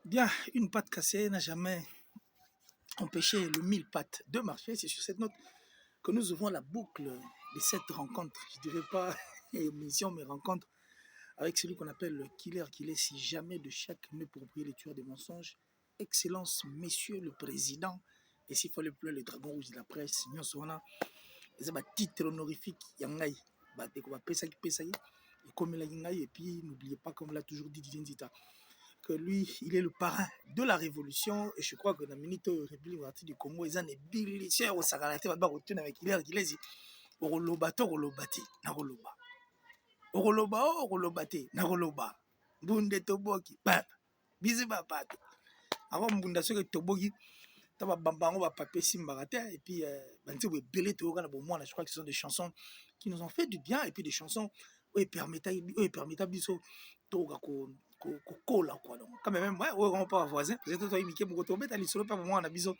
Bien, une patte cassée n'a jamais empêché le mille pattes de marcher. C'est sur cette note que nous ouvrons la boucle de cette rencontre. Je ne dirais pas émission, mais rencontre avec celui qu'on appelle le killer qui laisse si jamais de chaque nœud pour briller les tueurs de mensonges. Excellence, Monsieur le Président. Et s'il fallait plus le dragon rouge de la presse, nous sommes c'est un titre honorifique. Yangai, et puis n'oubliez pas, comme l'a toujours dit Didier Nzita, que lui, il est le parrain de la révolution. Et je crois que dans la minute République du Congo, ils ont des biliciens au Sagalate, avec Hilaire qui les dit Orolobato, Orolobati, Naroloba. Oroloba, Orolobati, Naroloba. Bunde Toboki, Pap, Biziba Pat. Avant Mbunda, ce que Toboki, Taba Bambango va papier Simbarate, et puis Banti Belé Togana, je crois que ce sont des chansons qui nous ont fait du bien, et puis des chansons où ils permettent Biso Toga kokola quoi donc quand même ouais on pas voisin peut-être toi imité beaucoup tomber dans solo pas moi on a biso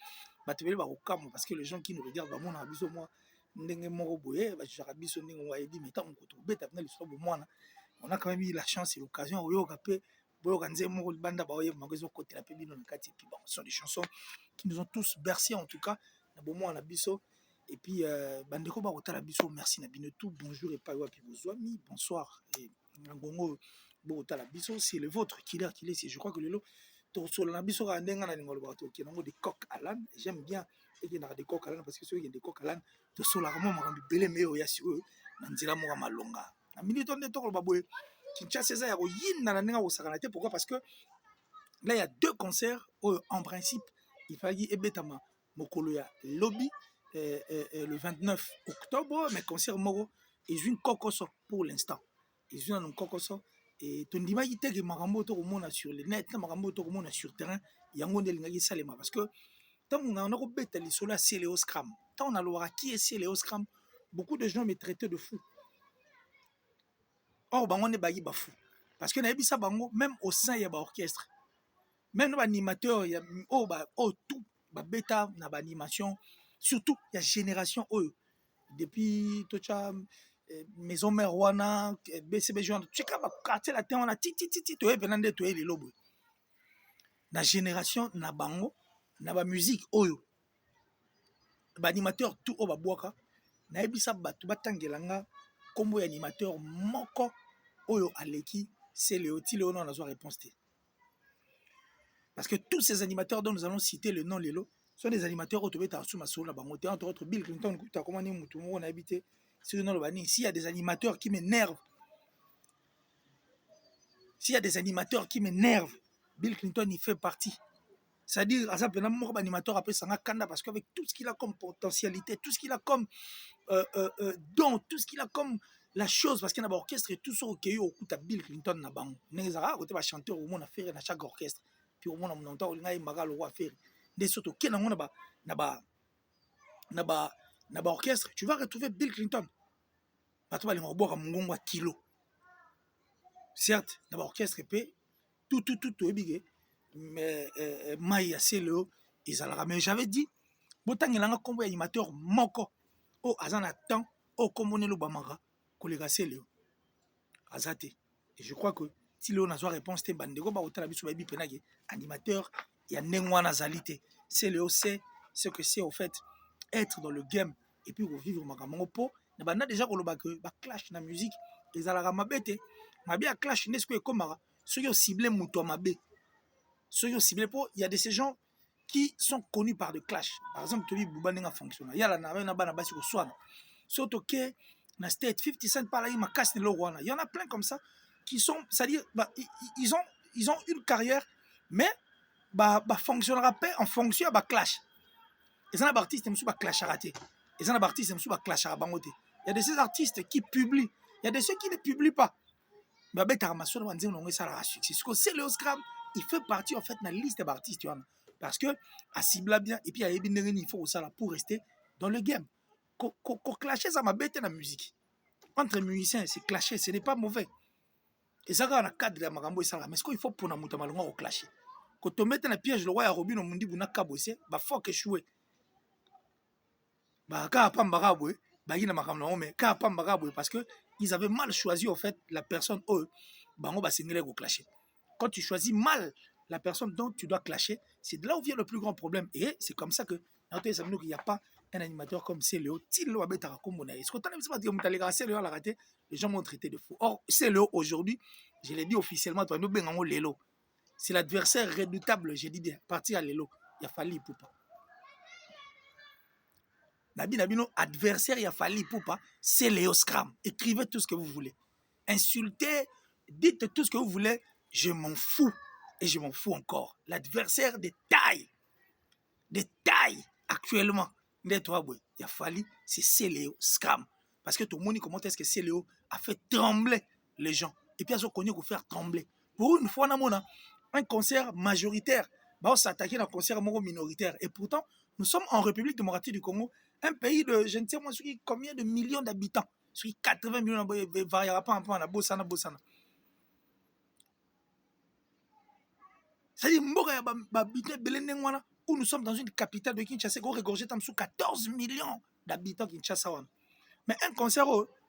batubeli ba kokamo parce que les gens qui nous regardent ba mona biso moi ndenge moko boye ba jara biso ndenge on va dit mais tant ko to beta na lisolo moi on a quand même eu la chance et l'occasion oyo kapé boyo kanze moko banda ba oye magezo côté la pebino na kati puis bon ce sont des chansons qui nous ont tous bercé en tout cas na bo moi na biso et puis bandeko ba kotala biso merci na bino tout bonjour et pas wapi bozwami bonsoir et ngongo bon c'est le vôtre qui est ici. Je crois que le lot sur la biso a ndenga na ngolo bato qui nango des coq à l'âne. J'aime bien et qui n'a des coq à l'âne parce que ceux qui ont des coq à l'âne to sur la ramo makambi belé meyo ya si eux na nzira mo malonga na minute on to ba boye Kinshasa ça ya ko yinna na ndenga ko sakana te. Pourquoi? Parce que là il y a deux concerts en principe il fallait ebetama mokolo ya lobby le 29 octobre mais concert moko ils une kokoso pour l'instant ils ont un kokoso et ton dimagi te que makambo to komona sur le net na makambo to komona sur terrain yango ndelingaki salema parce que tant on a robeta les sola c'est les scram tant on a loira qui est c'est les scram beaucoup de gens me traitaient de fou. Or bango ne bagi ba fou parce que na yebisa bango même au sein ya ba orchestre même nos animateurs ya tout ba beta na ba animation surtout ya génération depuis tocha maison mère wana BCB joint tu sais ba quartier la terre on a titi to ebenande to ele lobo na génération na bango na ba musique oyo ba animateur tout o ba boaka na ebisa batu batangelanga kombo ya animateur moko oyo aleki c'est le otile on a réponse té parce que tous ces animateurs dont nous allons citer le nom lelo sont des animateurs autobeta sous ma sola bango entre autres Bill Clinton kuta comment ni mutu mo na habité s'il y a des animateurs qui m'énervent, Bill Clinton y fait partie. C'est-à-dire, à ça, un animateur après Sangakanda parce qu'avec tout ce qu'il a comme potentialité, tout ce qu'il a comme don, tout ce qu'il a comme la chose, parce qu'il y a un orchestre et tout ça, ok, au coup, Bill Clinton n'a pas. Nézara, côté va chanter au monde à faire dans chaque orchestre. Puis au monde on entend, il y a un magal au à faire. Des autres, ok, n'a pas orchestre, tu vas retrouver Bill Clinton. Pas trop aller en boire à mon kilo. Certes, dans l'orchestre épais, tout est mais Maya c'est le Isalara. Mais j'avais dit, Botan il a un combo animateur moko, oh azana temps, oh comme on est le Bamara, collègue c'est le Azate. Et je crois que si le n'a pas réponse, t'es bandego, bah autant la biso baby penage, animateur, il y a n'engwa nazalité. C'est le c'est ce que c'est au fait être dans le game et puis revivre ma po. Na déjà ko loba que ba clash na musique, Isalara mabete. Mabe a clash n'est-ce que comme ceux qui ont ciblé Mouto Mabe. Ceux qui ont ciblé pour il y a de ces gens qui sont connus par des clashs. Par exemple, tu dis Boubaninga fonctionne. Il y a la nave na bana basi ko soana. Surtout que na state 50 Cent par là il m'a cassé le roi. Il y en a plein comme ça qui sont, c'est-à-dire bah, ils ont une carrière mais bah fonctionnera pas en fonction bah clash. Et ça artistes ils me clash à rater. Et ça artistes ils me clash à bangote. Il y a de ces artistes qui publient, il y a de ceux qui ne publient pas. C'est le Scrum, il fait partie en fait de la liste d'artistes parce que à cible bien et puis il faut ça pour rester dans le game. Clasher ça m'a bête la musique entre musiciens, c'est clasher, ce n'est pas mauvais. Et ça dans le cadre de la magambo ça mais ce qu'il faut pour na muta malonga au clasher. Quand on met dans piège le roi Robino mundi buna kabose, bah faut que jouer. Bah ka pa mbagabwe, bah ina makamlo mais ka pa mbagabwe parce que ils avaient mal choisi en fait la personne bango ba singler go clasher. Quand tu choisis mal la personne dont tu dois clasher, c'est de là où vient le plus grand problème. Et c'est comme ça que, il n'y a pas un animateur comme Céléo. Les gens m'ont traité de fou. Or, Céléo, aujourd'hui, je l'ai dit officiellement, c'est l'adversaire redoutable, j'ai dit bien, parti à Lelo, il a fallu Poupa. Nabino, adversaire, il a fallu Poupa, c'est Léo Scram. Écrivez tout ce que vous voulez. Insultez, dites tout ce que vous voulez, je m'en fous. Et je m'en fous encore. L'adversaire de taille actuellement, il a fallu, c'est Céléo Scram. Parce que tout le monde, comment est-ce que Céléo a fait trembler les gens. Et puis, ils ont connu pour faire trembler. Pour une fois, on a un concert majoritaire. On s'attaquer à un concert minoritaire. Et pourtant, nous sommes en République démocratique du Congo, un pays de, je ne sais moi, combien de millions d'habitants. Sur 80 millions, il ne variera pas un peu à Bossana. C'est-à-dire, où nous sommes dans une capitale de Kinshasa, qui regorge 14 millions d'habitants Kinshasa. Mais un concert,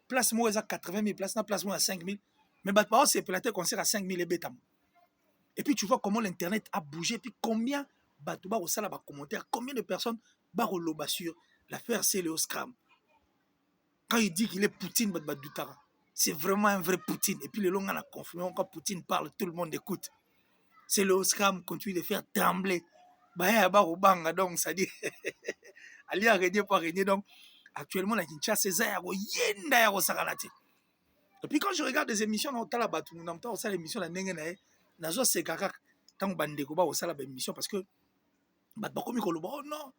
place moi à 80 000 places, place moi à 5 000. Mais c'est platé concert à 5 000 et bêta. Et puis tu vois comment l'internet a bougé, puis combien commentaires, combien de personnes baroloba sur l'affaire Céléo Scram. Quand il dit qu'il est Poutine, c'est vraiment un vrai Poutine. Et puis le long on a confirmé, quand Poutine parle, tout le monde écoute. Céléo Scram continue de faire trembler. Donc ça dit, Ali a régné par régner. Donc actuellement la Kinshasa c'est ça, yenda sakalate. Et puis quand je regarde des émissions dans la batu, nous n'entendons ça l'émission la nengena nazo c'est kaka tant bandeko ba osala ba émission parce que ba komi ko lobo non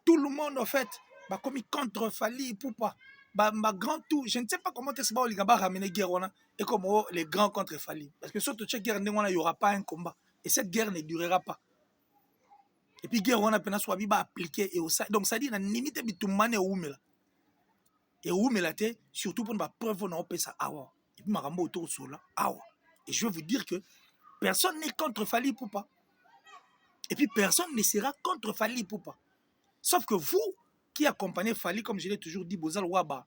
tout le monde en fait ba komi contre Fally Poupa ba grand tout, je ne sais pas comment est-ce que ba ramener guerre et comme les grands contre Fally parce que surtout cette guerre il y aura pas un combat et cette guerre ne durera pas. Et puis guerre on a peine soit ba appliquer et donc ça dit na limite bitumane oumela et oumela te surtout pour ba preuve on a pesa awa. Et puis marambo autour sola awa. Et je veux vous dire que personne n'est contre Fally Poupa. Et puis personne ne sera contre Fally Poupa. Sauf que vous qui accompagnez Fally, comme je l'ai toujours dit, bozal waba,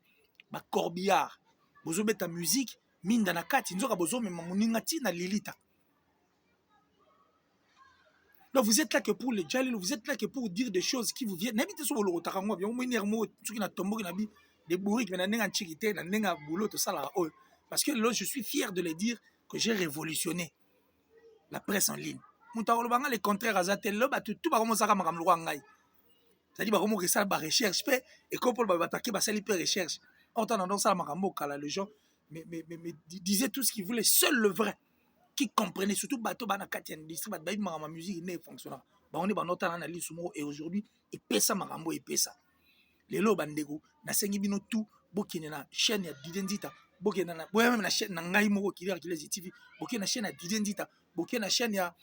ba corbillard, bozo beta musique, mine dans la carte, nzoka bozo mais mamuningati na lilita. Donc vous êtes là que pour le jalil, vous êtes là que pour dire des choses qui vous viennent. N'habitez sur le rotarangwa, bien au moins nermo, tout qui n'a tombé, qui n'a mis des bourriques, mais n'a n'enga chiquité, n'a n'enga boulot, tout ça là. Parce que là, je suis fier de le dire que j'ai révolutionné la presse en ligne. Moutaolobanga le contraire azatel là, tout va commencer à maram loin ngai. C'est-à-dire bah comment que ça ba recherche et quand Paul va attaquer bah ça hyper recherche. En temps ça marambo kala les gens mais disaient tout ce qu'ils voulaient, seul le vrai qui comprenait surtout bateau bana katien district ba ma musique ne fonctionnera. Bah on est bah notre analyse et aujourd'hui et pesa marambo et pesa. Les lo bandego na sengi bino tout bokine na chaîne ya Didenzita. Bokine na même na chaîne na ngai moko qui les TV. Bokine na chaîne ya Didenzita. Bokine na chaîne ya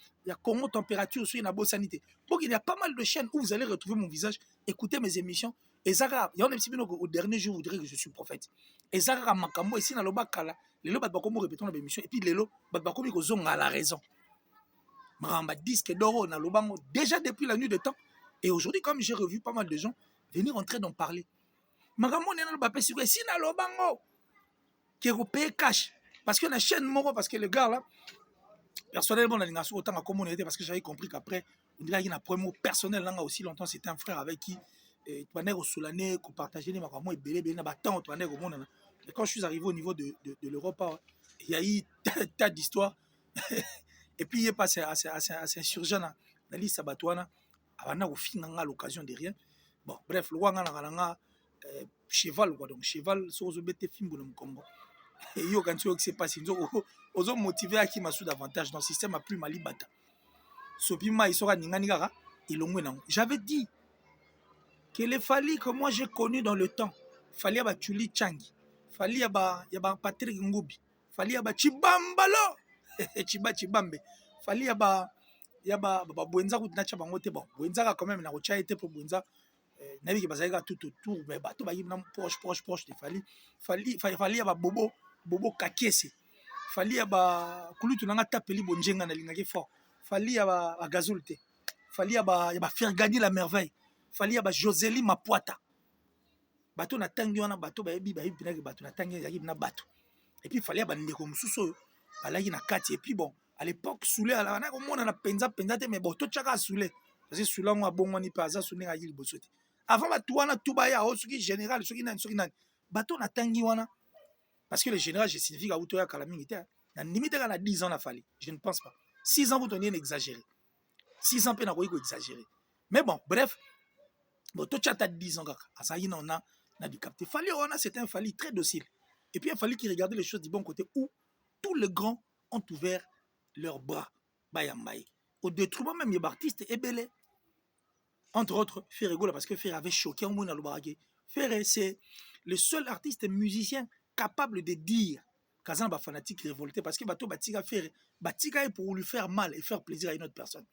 Congo température sur na Bosanité. Bokine il y a pas mal de chaînes où vous allez retrouver mon visage, écoutez mes émissions et Zara, il y a un petit peu au dernier jour vous direz que je suis prophète. Et Zara makambo ici na lobakala, les lo bat bakomo répétons la émission et puis les lo bat bakomi ko zonga la raison. Maramba disque d'oro na lobango déjà depuis la nuit de temps et aujourd'hui comme j'ai revu pas mal de gens venir entrer d'en parler. Magambo nena ba pesi ko si na lobango qui est cash parce que la chaîne moro parce que le gars là personnellement la ligne autant à comment on était parce que j'avais compris qu'après on dirait qu'il y a un promo personnel là aussi longtemps c'était un frère avec qui tu vas au Soulané qu'on partageait les magambo et belé na batant tu vas au monde et quand je suis arrivé au niveau de l'Europe il y a eu tas d'histoires et puis il est passé à s'insurger dans la liste sabatouana avant au fin à l'occasion de rien. Bon bref le roi nga cheval quoi donc cheval sur zo bete fimbo na Congo et yo quand tu vois que c'est passé ozo motivé à qui masou davantage dans le système a plus malibata sopima il sera ningani kaka ilongwe nango. J'avais dit que les Fally que moi j'ai connu dans le temps Fally ya ba Chuli Changi, Fally ya ba Patrick Ngubi, Fally ya ba Chibambalo Chibambe, Fally ya ba Bwenza kutinacha bango te bon Bwenza quand même na rocha été pour Bwenza nabi ki bazalika tout autour mais bato ba yibna proche de Fally ya ba bobo kakese, Fally ya ba kulutu nanga tapeli bonjenga na lingaki fort, Fally ya ba gazulte, Fally ya ba faire gagner la merveille, Fally ya ba Josélie Mapuata bato na tangi wana bato ba yebi na bato na tangi yaki na bato et puis Fally ya ba ndeko mususu balaki na kati et puis bon à l'époque Soulé ala na komona na penza te mais bon to tchaka Soulé parce que Soulé ngo abongwani pa za Soulé nga yili bosote avant bato wana tuba ya o soki général soki nani bato na tangi wana parce que le général je signifie ka uto ya kala mingi te na limite ka na 10 ans na fali je ne pense pas 6 ans vous tenez exagéré 6 ans pe na ko exagéré mais bon bref bon to tchata 10 ans kaka asaki na on a du capté fali wana c'était un fali très docile et puis un fali qui regardait les choses du bon côté où tous les grands ont ouvert leurs bras bayambaye au détriment même des artistes et belé entre autres Ferregola parce que Ferre avait choqué au monde à l'Obarake. Ferre c'est le seul artiste musicien capable de dire qu'Azan va fanatique révolté parce que bateau Batika Ferre Batika est pour lui faire mal et faire plaisir à une autre personne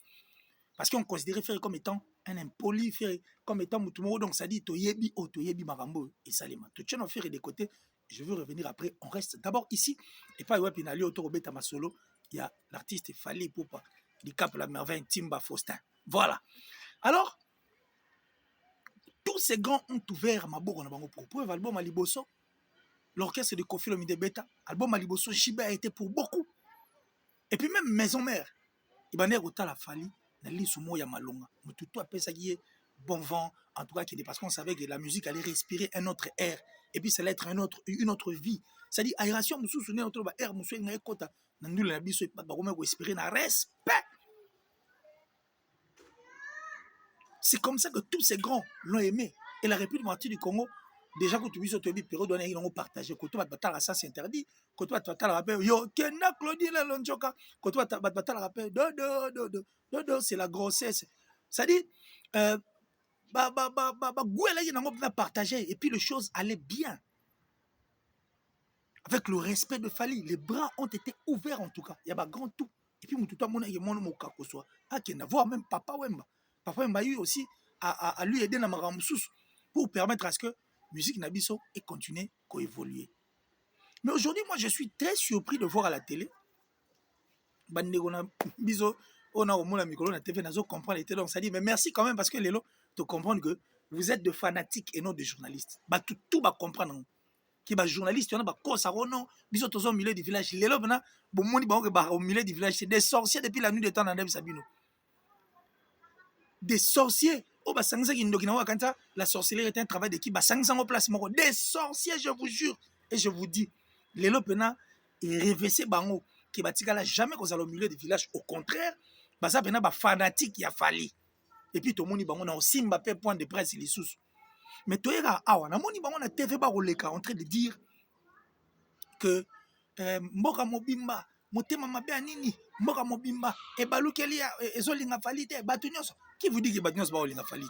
parce qu'on considérait Ferre comme étant un impoli Ferre comme étant Moutoumoro donc ça dit Toyebi o Toyebi Marambo et Salima tout tient Ferre des côtés je veux revenir après on reste d'abord ici et pas ouais pinali autorobeta masolo il y a l'artiste Fally Ipupa du Cap la merveille Timba Faustin voilà alors tous ces grands ont ouvert Maboko na bango pour preuve album Aliboso l'orchestre de Koffi Olomide Beta album Aliboso Shiba a été pour beaucoup et puis même Maison Mère il va autant la Fally na lisumo ya malonga mututu apesa qui est bon vent en tout cas qui est parce qu'on savait que la musique allait respirer un autre air et puis ça allait être une autre vie c'est-à-dire aération musu souvenir autre ba air musu ngai kota na ndule na biso pas ba ko respirer na respect. C'est comme ça que tous ces grands l'ont aimé. Et la République démocratique du Congo, déjà quand tu vis sur le période, ils l'ont partagé. Quand tu vas te battre, ça c'est interdit. Quand tu vas te battre, yo, Kena Claudine Lonchoka. Quand tu vas te battre, dodo, c'est la grossesse. Ça dit, ils l'ont partagé. Et puis les choses allaient bien. Avec le respect de Fally, les bras ont été ouverts en tout cas. Il y a un grand tout. Et puis, tout le monde est mon cas, soit. Ah, qui n'a voir même Papa Wemba. Papa Wemba eu aussi à lui aider dans ma ramoussous pour permettre à ce que musique Nabiso ait continué à évoluer. Mais aujourd'hui, moi, je suis très surpris de voir à la télé. Biso, on a au moins la micro, la TV, on comprend les télés. Donc, ça dit, mais merci quand même parce que les lots te comprendre que vous êtes de fanatiques et non de journalistes. Bah, tout va comprendre. Qui est journaliste, il y en a non, biso tous au milieu du village. Les lots, au milieu du village, c'est des sorciers depuis la nuit de temps dans Sabino. Des sorciers. Oh, bah, la sorcellerie est un travail d'équipe. Des sorciers, je vous jure. Et je vous dis, les lots, et révessé bango, qui batikala jamais qu'on au milieu du village. Au contraire, bah, ça, fanatique, il a fallu. Et puis, tout le monde, on a aussi Mbappé, point de presse, il est sous. Mais tu es là, on a TV en train de dire que Mboka Mobimba, Motema Mabea Nini, Mboka Mobimba, et Baloukelia, et Zolinga Falite, Batunios. Qui vous dit que Batunios va Olinga Falite?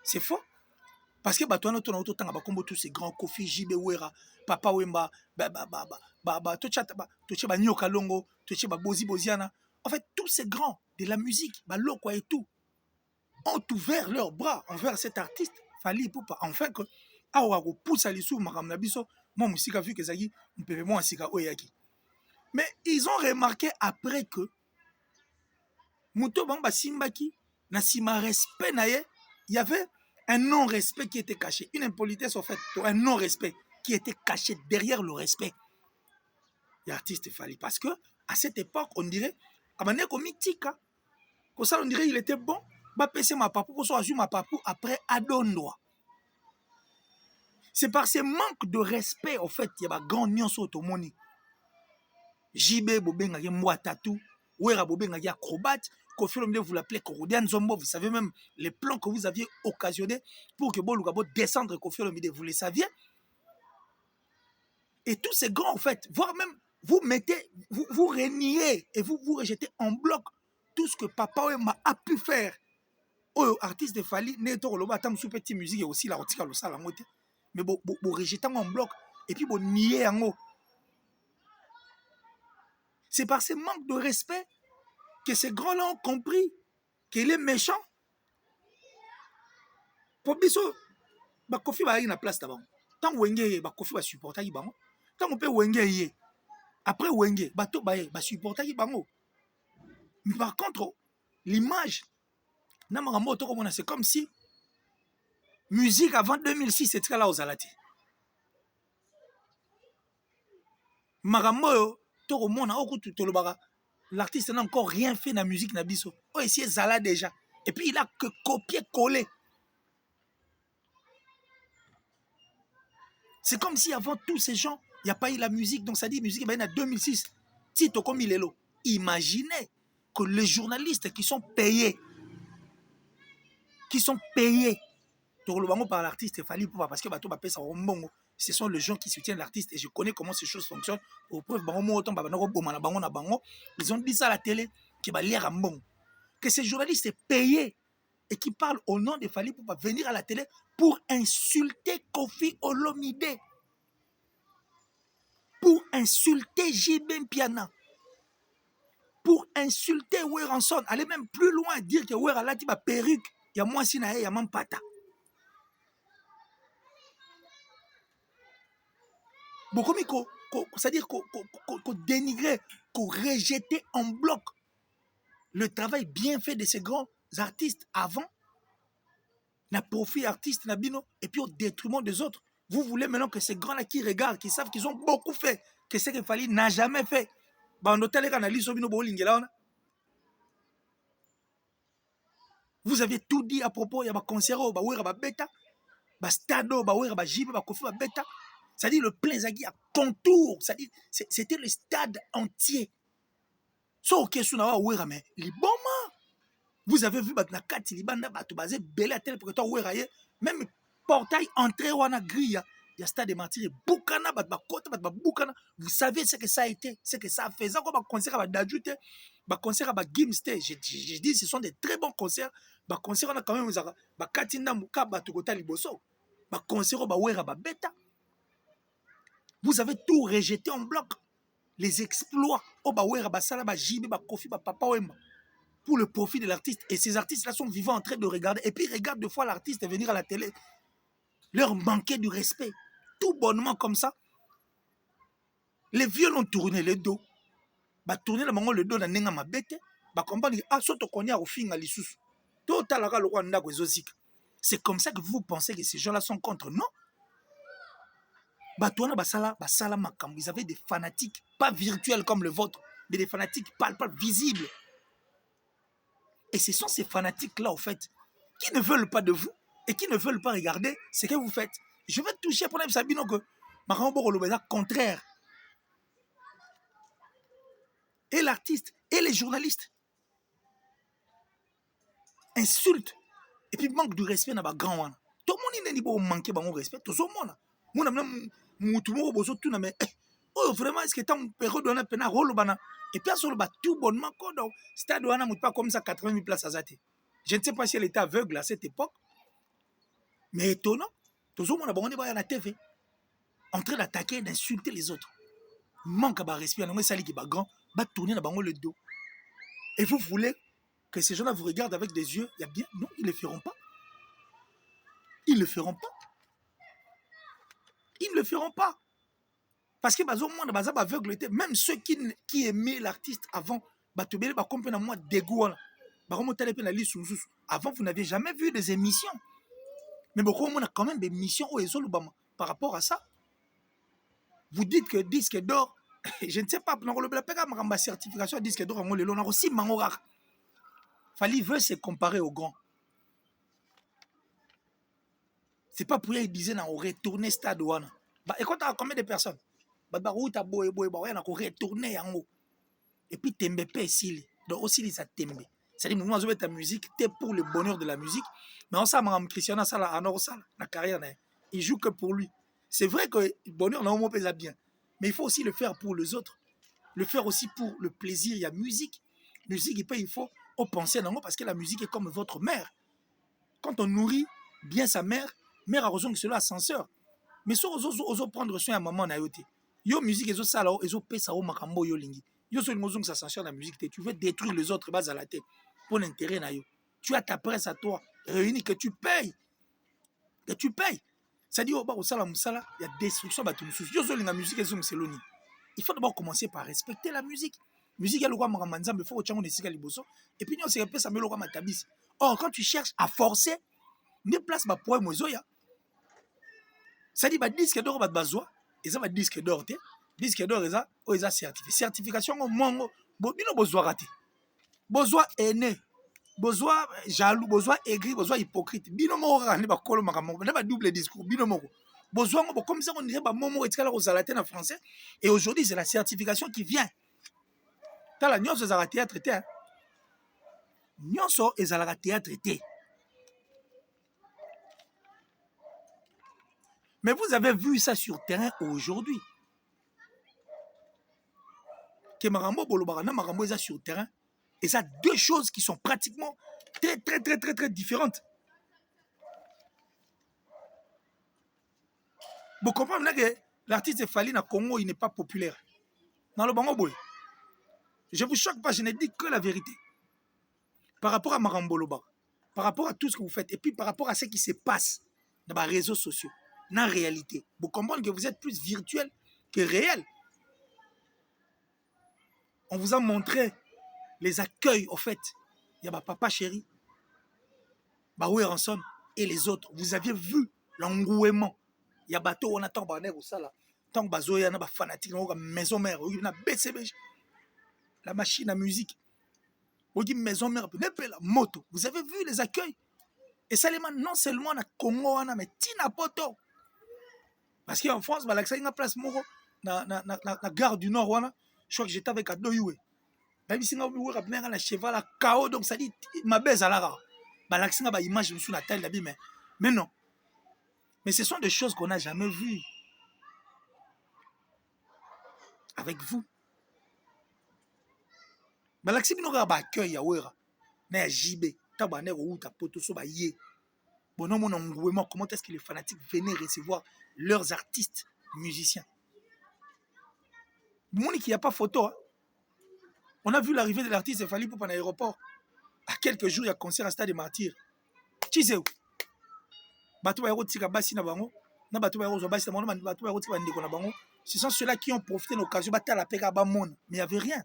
C'est faux. Parce que Batouana, tout le temps, tous ces grands Kofi, Jibe Wera, Papa Wemba, Tocheba Nyoka Longo, Tocheba Bozi Boziana. En fait, tous ces grands de la musique, Lokwa et tout, ont ouvert leurs bras envers cet artiste. Fally Ipupa enfin que awa ko poussa les sous makamna biso moi musika vu que zaki mpebe moi sika oyaki mais ils ont remarqué après que muto bamba simbaki na sima respect naye il y avait un non respect qui était caché une impolitesse en fait un non respect qui était caché derrière le respect l'artiste Fally parce que à cette époque on dirait amane ko mitika ko ça on dirait il était bon. Après Adondoa. C'est par ce manque de respect, en fait, il y a un grand nuance automoni. JB Bobenga qui est Mouatatou, Ouera Bobenga qui est acrobate, Koffi Olomide vous l'appelez Korodian Zombo, vous savez même les plans que vous aviez occasionnés pour que Bolugabo descendre Koffi Olomide, vous les saviez. Et tous ces grands, en fait, voire même, vous mettez, vous reniez et vous rejetez en bloc tout ce que Papa Wemba a pu faire. Oh, artiste de Fally, Neto Loba, tam sous petite musique et aussi la rotika le sala moté. Mais bon, rejeter en bloc et puis bon nier en haut. C'est par ce manque de respect que ces grands-là ont compris qu'il est méchant. Pour biso, ba Kofi va y na place d'abord. Tant Wenge, ba Kofi va supporter y bango. Tant on peut Wenge y. Après Wenge, ba to ba supporter y bango. Mais par contre, l'image c'est comme si musique avant 2006 c'était là aux alati. Maramoyo au monde, l'artiste n'a encore rien fait dans la musique Nabiso. Oh, ici, Zala déjà. Et puis, il a que copier-coller. C'est comme si avant tous ces gens, il n'y a pas eu la musique. Donc, ça dit, la musique, il y a 2006. Tito comme il est là. Imaginez que les journalistes qui sont payés par l'artiste, il fallait pouvoir, parce que ce sont les gens qui soutiennent l'artiste et je connais comment ces choses fonctionnent. Au preuve, ils ont dit ça à la télé, que ces journalistes sont payés et qui parlent au nom de Fali Poupa venir à la télé pour insulter Kofi Olomide, pour insulter J.B. Mpiana, pour insulter Weranson, aller même plus loin, dire que Wer a la perruque, il y a moi Sinae, il y a même pata. C'est-à-dire qu'on dénigrait, qu'on rejetait en bloc le travail bien fait de ces grands artistes avant, na profit artiste Nabino, et puis au détriment des autres. Vous voulez maintenant que ces grands-là qui regardent, qui savent qu'ils ont beaucoup fait, que ce qu'il fallait n'a jamais fait. Vous avez tout dit à propos, il y a un concert, il y a bêta, un stade, il y a jibe, il bêta. C'est-à-dire le plein Zagui à contour, c'est-à-dire c'était le stade entier. Vous avez vu Nakati Libanda basé belé à tel pour que toi même portail entrée ou en grille, il y a stade de martyrs Boukana Boukana. Vous savez ce que ça a été, ce que ça a fait. Ça comme concert à d'ajouter, concert à Gimste. Je dis ce sont des très bons concerts. Concert on a quand même Katinda Muka Batugota Liboso. Concert à Beta. Vous avez tout rejeté en bloc. Les exploits pour le profit de l'artiste. Et ces artistes-là sont vivants en train de regarder. Et puis ils regardent deux fois l'artiste venir à la télé. Leur manquer du respect. Tout bonnement comme ça. Les vieux l'ont tourné le dos. Tourné le dos dans Nenga Mabete. Comprendre que soto konya au fin à l'issous. C'est comme ça que vous pensez que ces gens-là sont contre. Non. Ils avaient des fanatiques, pas virtuels comme le vôtre, mais des fanatiques palpables, visibles. Et ce sont ces fanatiques-là, en fait, qui ne veulent pas de vous et qui ne veulent pas regarder ce que vous faites. Je vais toucher pour Sabino que contraire. Et l'artiste et les journalistes insultent et puis manquent de respect dans les grands. Tout le monde n'est pas manqué de respect. Tout le monde. Oh, vraiment, est-ce que tu as un période de pena rôle et puis sur le tout bonnement stade pas comme ça 80 000 places à Zate. Je ne sais pas si elle était aveugle à cette époque, mais étonnant. Tout le monde est à la TV en train d'attaquer, d'insulter les autres. Manque de respect, on est qui grand, va tourner dans le dos. Et vous voulez que ces gens-là vous regardent avec des yeux, il y a bien, non, ils ne le feront pas. Ils ne le feront pas. Ils ne le feront pas. Parce que même ceux qui aimaient l'artiste avant, avant, vous n'aviez jamais vu des émissions. Mais on a quand même des émissions par rapport à ça. Vous dites que disque d'or, je ne sais pas, la certification à disque d'or, on a aussi Mangorak. Fali veut se comparer aux grands. C'est pas pour rien qu'il disait on retourner stade ouana. Et quand tu as combien de personnes? Retourner en haut. Et puis tembe pe sili. Donc aussi les tembe. C'est-à-dire nous avons ta musique, t'es pour le bonheur de la musique, mais on sait que Christiana ça là en ça la carrière il joue que pour lui. C'est vrai que le bonheur n'a pas pèse bien, mais il faut aussi le faire pour les autres. Le faire aussi pour le plaisir, il y a musique. Musique et puis il faut penser dans parce que la musique est comme votre mère. Quand on nourrit bien sa mère, mère a raison que cela ascenseur. Mais si on prendre soin à maman naïoté. Yo musique ezo sala ezo pesa o makambo yo lingi. Yo so ngozong ça censure la musique, tu veux détruire les autres bas à la tête pour l'intérêt na yo. Tu as ta presse à toi réunie que tu payes. Que tu payes. Ça dit au bas au sala musala, il y a destruction ba tout yo so linga musique ezo mseloni. Il faut d'abord commencer par respecter la musique. Musique elle quoi mamanza mais faut que tu aies esika liboso et puis on se répète ça melo quoi matabisi. Or quand tu cherches à forcer, ne place ba poème ozoya. Ça dit ba disque d'or ba bazwa. Et ça va disque d'or, disque d'or eza certifié. Certification mongo bino bozwa raté. Bozwa aîné. Bozwa jaloux, bozwa aigri, bozwa hypocrite. Bino moko kaka ba kolo makambo, na ba double discours, bino moko. Bozwa ngo comme ça on dirait ba momo etikala ko zalaté en français et aujourd'hui c'est la certification qui vient. Tala nyonso ezala théâtre té. Nyonso ezala théâtre té. Mais vous avez vu ça sur terrain aujourd'hui. Que makambo bolobaka na makambo eza sur terrain. Et ça, deux choses qui sont pratiquement très différentes. Vous comprenez que l'artiste Fally na Congo, il n'est pas populaire. Dans le Bango Boy. Je vous choque pas, je ne dis que la vérité. Par rapport à Maramboloba, par rapport à tout ce que vous faites, et puis par rapport à ce qui se passe dans les réseaux sociaux, dans la réalité. Vous comprenez que vous êtes plus virtuel que réel. On vous a montré les accueils, au fait. Il y a Papa Chéri, Baoué Ranson et les autres. Vous aviez vu l'engouement. Il y a bateau, on attend Baner ou ça là. Tant que Bazo, il y a des fanatiques, il y a maison mère, il y a BCB, la machine à musique. Il y a maison mère, la moto. Vous avez vu les accueils. Et ça, non seulement na Congo, mais Tina Poto. Parce qu'en France, il y a une place dans la gare du Nord. Je crois que j'étais avec Adoyoué. Même si on a un cheval à chaos, donc ça dit ma baise à la rare. L'accent a image sur la taille d'habit, mais non. Mais ce sont des choses qu'on n'a jamais vues avec vous. L'accent n'a pas accueil à Ouera, mais à JB, tabaner ou ta poto so ba yé. Bon non mon engouement, comment est-ce que les fanatiques venaient recevoir leurs artistes musiciens? Mon qui n'y a pas photo. Hein? On a vu l'arrivée de l'artiste Fally Ipupa à l'aéroport. À quelques jours, il y a concert à Stade des Martyrs. Qui c'est où? Ce sont ceux-là qui ont profité de l'occasion. Mais il n'y avait rien.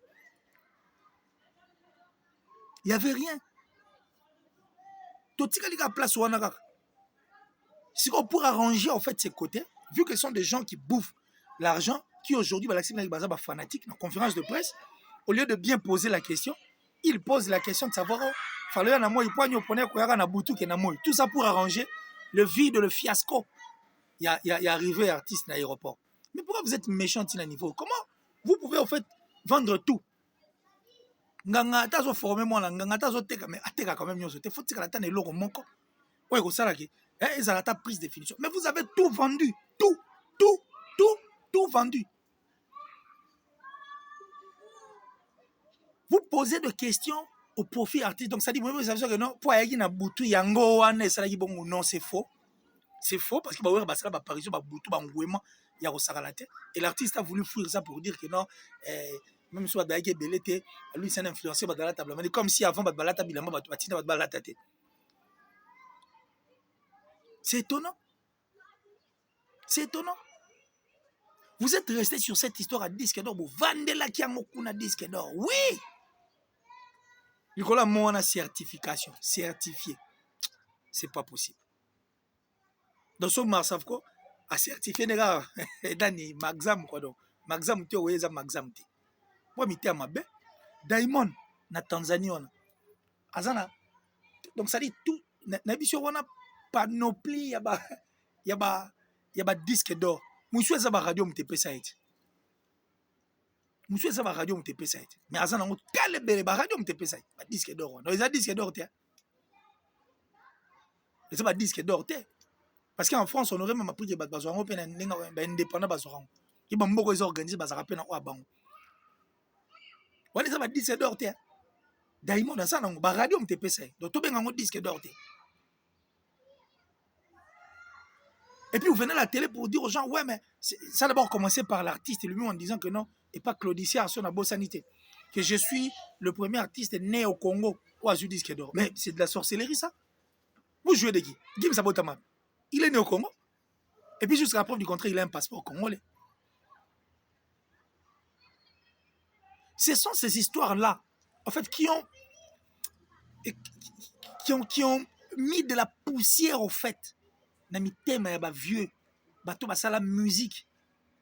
Il n'y avait rien. Si on pourrait arranger en fait ces côtés, vu que ce sont des gens qui bouffent l'argent, qui aujourd'hui, fanatiques, dans la conférence de presse, au lieu de bien poser la question, ils posent la question de savoir tout ça pour arranger le vide, le fiasco. Il y a arrivé artiste dans l'aéroport. Mais pourquoi vous êtes méchant à niveau? Comment vous pouvez en fait vendre tout? Nganga tazo formé moi la nganga tazo teka mais ateka quand même nyoso te faut tika la tane loko moko. Ouais ko sala ki ezala ta prise de définition. Mais vous avez tout vendu, tout vendu. Vous posez des questions au profit artiste. Donc ça dit vous savez que non pour ayaki na butu yango wana sala ki bon non c'est faux. C'est faux parce que bah ouais bah ça ba apparition ba butu ba ngouement ya ko sala te et l'artiste a voulu fuir ça pour dire que non même si Badaïke Belete, lui c'est un influenceur dans la table. Mais comme si avant Badbalata Bilama Batina Badbalata. C'est étonnant. C'est étonnant. Vous êtes resté sur cette histoire à disque d'or. Vous vendez la Kiamokuna disque d'or. Oui. Nicolas Moana certification. Certifié. C'est pas possible. Dans ce Marsavko, a certifié les gars. Dani Maxam quoi donc. Maxam tu es Maxam. Moi, je suis Diamond, na Tanzanie. Azana. Donc, ça dit tout. On a panoplie, il y a disque d'or. Monsieur Zaba Radio MTP Saït. Monsieur Zaba Radio MTP Saït. Mais Azana, on a le radio MTP Saït. Disque d'or. Donc, ils ont disque d'or. Ils ont disque d'or. Parce qu'en France, on aurait même appris que les Bazoran sont indépendants. Ils ont organisé les rappels en Ouabango. On est à disque d'or. Diamond, ça, on a radio MTP. Donc, tout le monde a disque d'or. Et puis, vous venez à la télé pour dire aux gens, ouais, mais ça a d'abord commencé par l'artiste lui-même en disant que non, et pas Claudicia à son sanité. Que je suis le premier artiste né au Congo où a eu disque d'or. Mais c'est de la sorcellerie, ça. Vous jouez de qui? Gim Sabotama. Il est né au Congo. Et puis, jusqu'à la preuve du contraire, il a un passeport congolais. Ce sont ces histoires-là, en fait, qui ont mis de la poussière, au fait, dans mes thèmes, vieux, bateau, la musique.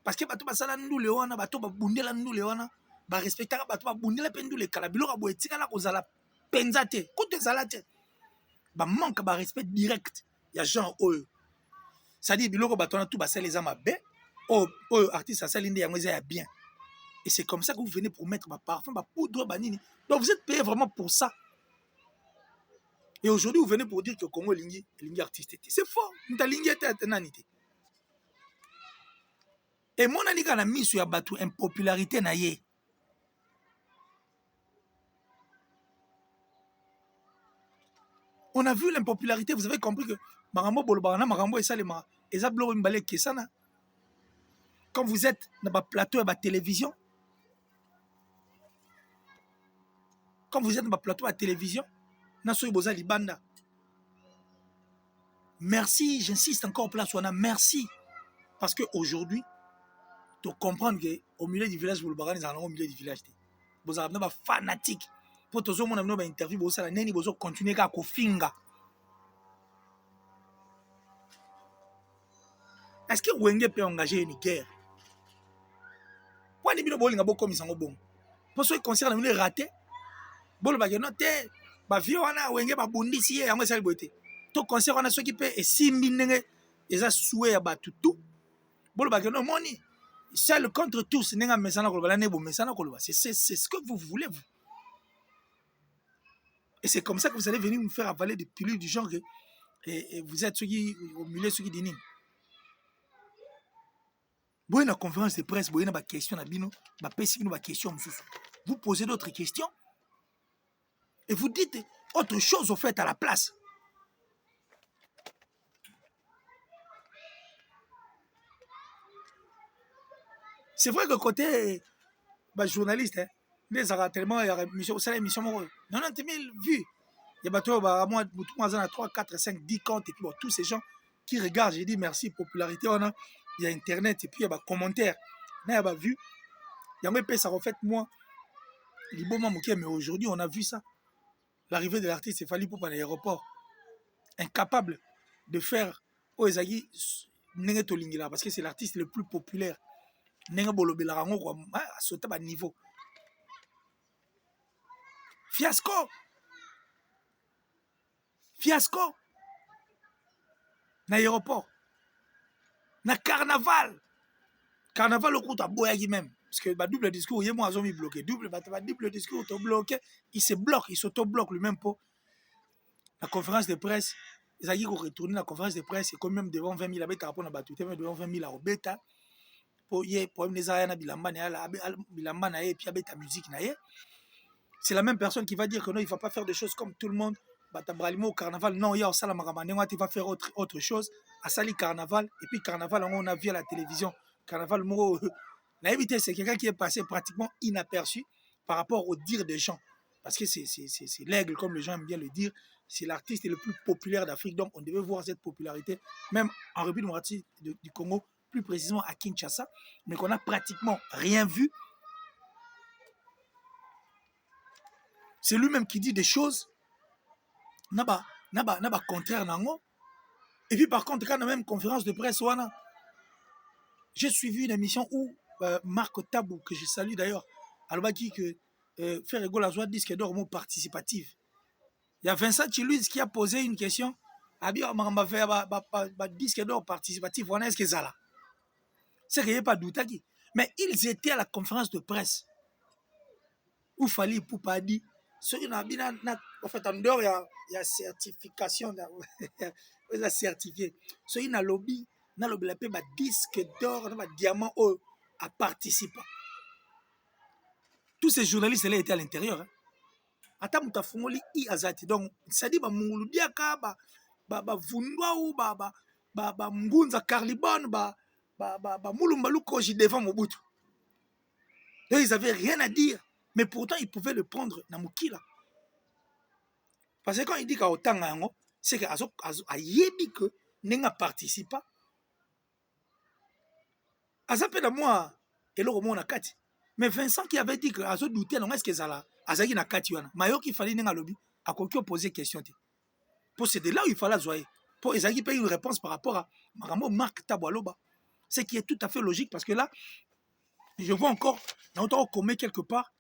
parce que bato basala ndule wana bato babundela ndule wana ba respectaka bato babundela pe ndule kala biloko boye tikala kozala penza te kutu ezala te ba manque ba respect direct ya genre oyo c'est-à-dire biloko bato wana tout basala eza mabe oyo artiste asali nde yango eza ya bien et c'est comme ça que vous venez pour mettre ba parfum ba poudre ba nini donc vous êtes payé vraiment pour ça et aujourd'hui vous venez pour dire que Congo lingi artiste c'est faux nta lingi ete nani te et mon ani kana miso ya bato impopularité na ye on a vu l'impopularité vous avez compris que marambo bolobana marambo esalema eza bloko mbale kesana quand vous êtes dans ba plateau et ba télévision quand vous êtes dans ba plateau à télévision na soyi boza libanda merci j'insiste encore place wana merci parce que aujourd'hui tu comprends que au milieu du village bolobana ils au milieu du village boza na ba fanatique pour tozo mona ba interview boza la neni bozo continuer ka kofinga est-ce que Wenge peut engager une guerre Pourquoi les bino bolinga bo comme ils sont bon pour ce qui concerne les ratés bolo ba no te ba vie wana Wenge ba bundisi ye yango sali boité to concert wana ceux qui peut et simbi ndenge eza souhait ya ba tutu bolo ba no moni seul contre tous nenga mesana ko ba ne bo mesana ko c'est ce que vous voulez vous et c'est comme ça que vous allez venir nous faire avaler des pilules du genre et vous êtes ceux qui au milieu ceux qui dînent. Boye na conférence de presse, boye na ba question na bino, ba pesi bino ba question mususu. Vous posez d'autres questions et vous dites autre chose au fait à la place. C'est vrai que côté bah, journaliste, hein, les tellement il y a émission, c'est l'émission 90 000 vues. Il y a bateau bah moi tout le monde a 3 4 5 10 comptes et puis bon, tous ces gens qui regardent, j'ai dit merci popularité on a il y a internet et puis il y a des commentaires. Il y a des vues. Il y a même ça refait moi. Mais aujourd'hui, on a vu ça. L'arrivée de l'artiste, il fallait pour l'aéroport. Incapable de faire Oezagi Nengetolingila parce que c'est l'artiste le plus populaire. Nengebolobelango a sauté à niveau. Fiasco. Fiasco. L'aéroport. Na carnaval au coup à boyagi même parce que ba double discours moi ont mis bloqué double discours to bloqué il se bloque il s'auto-bloque lui-même pour la conférence de presse ils a dit qu'on retourner la conférence de presse et quand même devant 20 000 abeta pour na batuté mais devant 20 000 à beta pour y problème les ayana bilamba na et puis abeta musique na ye c'est la même personne qui va dire que non il va pas faire des choses comme tout le monde batabralimo au carnaval non il y a ça la maramane tu vas faire autre chose à Sali carnaval et puis carnaval on a vu à la télévision carnaval moro la évité c'est quelqu'un qui est passé pratiquement inaperçu par rapport au dire des gens parce que c'est l'aigle comme les gens aiment bien le dire c'est l'artiste le plus populaire d'Afrique donc on devait voir cette popularité même en République démocratique du Congo plus précisément à Kinshasa mais qu'on a pratiquement rien vu. C'est lui-même qui dit des choses naba contraire nango. Et puis par contre quand on a même conférence de presse wana j'ai suivi une émission où Marc Tabou que je salue d'ailleurs alobaki que faire rigolo la joie disque d'or mot participatif. Il y a Vincent Chiluiz qui a posé une question abi mamba faire ba disque d'or participatif wana est-ce que ça là c'est qu'il n'y a pas de doute mais ils étaient à la conférence de presse où fallait pour pas dire ce qui n'a bien en fait en dehors il y a certification il a certifié ce qui n'a lobby na lobby la paix ba disque d'or na ba diamant à participer tous ces journalistes là étaient à l'intérieur hein. Ata muta fungoli I azati donc ça dit ba mungulu diaka ba vundwa ou ba mgunza carlibon ba mulumba lukoji devant Mobutu donc ils avaient rien à dire mais pourtant ils pouvaient le prendre na mukila parce que quand il dit qu'à autant c'est que a yebi que n'enga participe azapela moi et le roman na kati mais Vincent qui avait dit que azo douter non est-ce que ça là azaki na kati wana mayo qui fallait n'enga lobby a koki poser question pour c'est de là où il fallait zoyer pour ezaki payer une réponse par rapport à Marc Tabou aloba Ce qui est tout à fait logique parce que là, je vois encore, dans autant commet quelque part,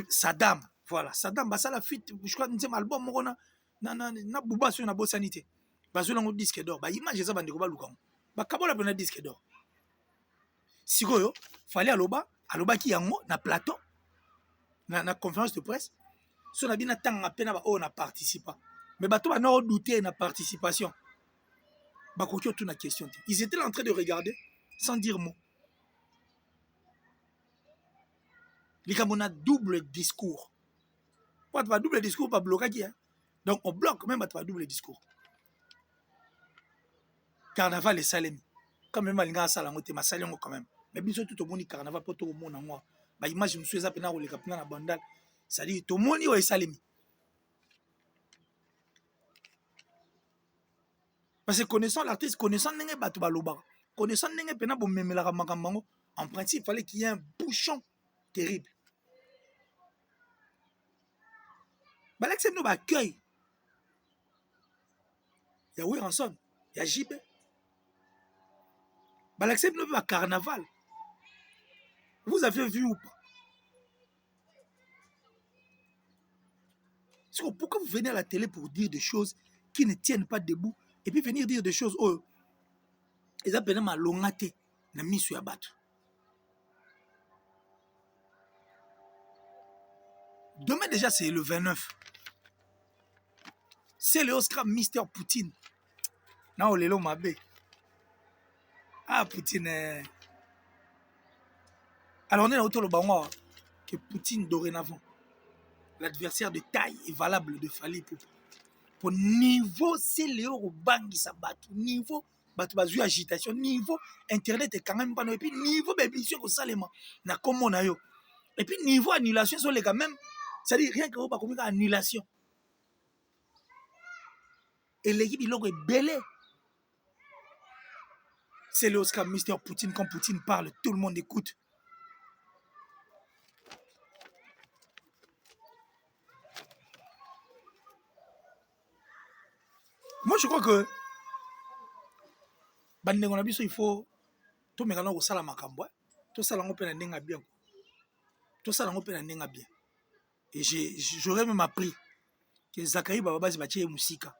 Saddam, voilà, Saddam, bah ça la fuite, je crois que c'est un album, na Bouba sur na sanité. Bah sur le disque d'or, bah image ça bande ko ba lukango. Bah kabola pena disque d'or. Sikoyo, fallait aloba ki yango na plateau, na conférence de presse, so na bina tanga pena ba on a participé. Mais bato ba no douter na participation. Bah ko tout na question. Ils étaient là en train de regarder sans dire mot. Les gens ont un double discours. Pas double discours, pas bloqué. Hein? Donc on bloque même pas double discours. Carnaval et Salem. Quand même, il y a un salon, ma salon quand même. Mais bien sûr, tout le monde carnaval, pas tout le monde en moi. Bah, imagine, je suis à peine les capitaines à Bandal. Ça dit, tout le monde est Salem. Parce que connaissant l'artiste, connaissant n'engé batu baloba, connaissant n'engé pena bon memela makambango, en principe, il fallait qu'il y ait un bouchon terrible. Bah, là, c'est nous accueil. Il y a Wiranson, il y a JB. Bah, là, c'est nous à carnaval. Vous avez vu ou pas? Pourquoi vous venez à la télé pour dire des choses qui ne tiennent pas debout et puis venir dire des choses oh ils appellent ma longate na misu ya bato. Demain déjà c'est le 29. C'est le Oscar Mister Poutine. Na olelo mabe. Ah Poutine. Alors on est dans autour le bango que Poutine dorénavant l'adversaire de taille et valable de Fally Ipupa. Pour niveau c'est Léo Rubangi sa bato niveau bato bazui agitation niveau internet est quand même pas et puis niveau bébition au salema na comme on a yo et puis niveau annulation sont les quand même c'est à dire rien que vous pas comme annulation et l'équipe il est belé c'est le Oscar Mister Poutine quand Poutine parle tout le monde écoute. Moi je crois que bandengo na biso il faut to mekana ko sala makambo to sala ngo pe na ndenga bien to sala ngo pe na ndenga bien et j'aurais même appris que Zachary Bababazi batie musika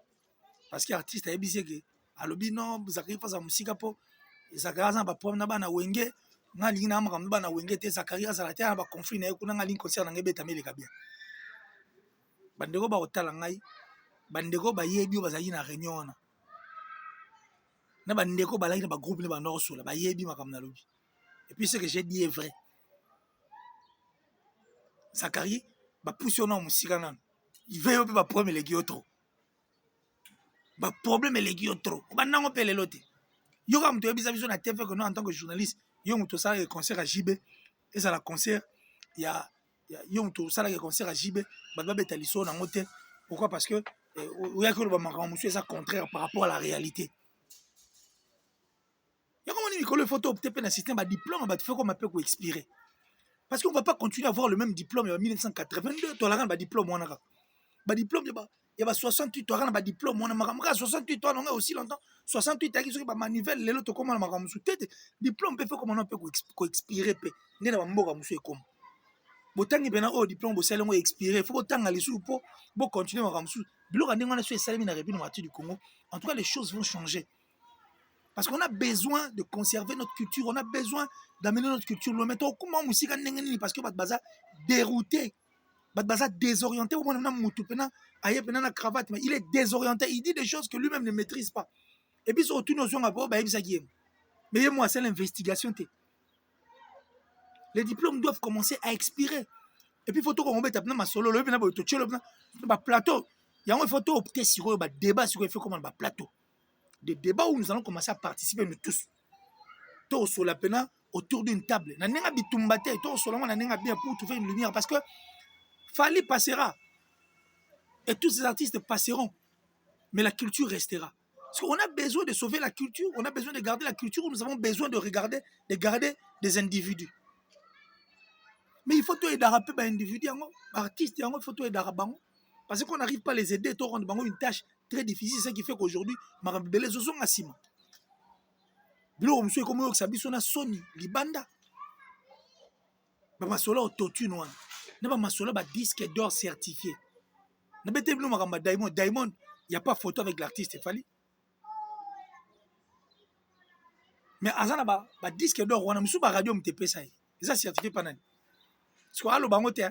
parce que artiste a ebisi que alobi non Zachary face à musika po Zachary za ba problème na bana wenge nga lingi na makambo bana wenge te Zachary azala te na ba conflit na kuna nga lingi concert na ngebeta meleka bien bandeko ba otala ngai bandeko ba yebi bazali na réunion wana na bandeko balaki na ba groupe ne ba nord sola ba yebi makambo na lobi et puis ce que j'ai dit est vrai Zachary ba pousse na musika nan il veut pas problème les trop ba problème les trop ba nango pele lote yo comme tu ebisa biso na TV que nous en tant que journaliste yo muto ça le concert à JB et ça la concert il y a yo muto ça le concert à JB ba ba betaliso na ngote pourquoi parce que il y a que le maman monsieur ça contraire par rapport à la réalité il y a comment Nicolas photo opter pour un système à diplôme ba tu fais comme un peu pour expirer parce qu'on va pas continuer à avoir le même diplôme en 1982 toi la ba diplôme on a ba diplôme il y a 68 toi ba diplôme on a 68 toi on a aussi longtemps 68 qui sont ba manivelle les autres comment on a tête diplôme peut faire comment on peut ko expirer pe ndena ba mboka musu comme botangi bena au diplôme bo salengo expirer faut botanga les sous pour bo continuer ma musu biloko ndenge on a sur salami na République du Congo en tout cas les choses vont changer parce qu'on a besoin de conserver notre culture on a besoin d'amener notre culture le mettre comment musika ndenge nini parce que ba baza dérouté baza désorienté au moins mutu pena aye pena na cravate mais il est désorienté il dit des choses que lui-même ne maîtrise pas et puis surtout notion ngabo ba yebisa qui mais moi c'est l'investigation les diplômes doivent commencer à expirer et puis photo qu'on mettre na masolo le pena to tchelo ba plateau il y a un photo opter sur ba débat sur fait comment ba plateau des débats où nous allons commencer à participer nous tous to sur la pena autour d'une table na nenga bitumbate to solo na nenga bien pour trouver une lumière parce que Fally passera. Et tous ces artistes passeront. Mais la culture restera. Parce qu'on a besoin de sauver la culture, on a besoin de garder la culture, nous avons besoin de garder des individus. Mais il faut tout aider à rappeler les individus, les artistes, il faut tout aider à rappeler. Parce qu'on n'arrive pas à les aider, à rendre une tâche très difficile, ce qui fait qu'aujourd'hui, les gens sont assis. biloko mosusu ekomoyokisa biso na soni libanda bamasolo autotune wana na bamasolo badisque d'or certifié nabete bino makambo ya Diamond y a pas photo avec l'artiste efali mais aza na badisque d'or wana mosusu baradio moto epesa ye eza certifié mpa nani siko aloba yango te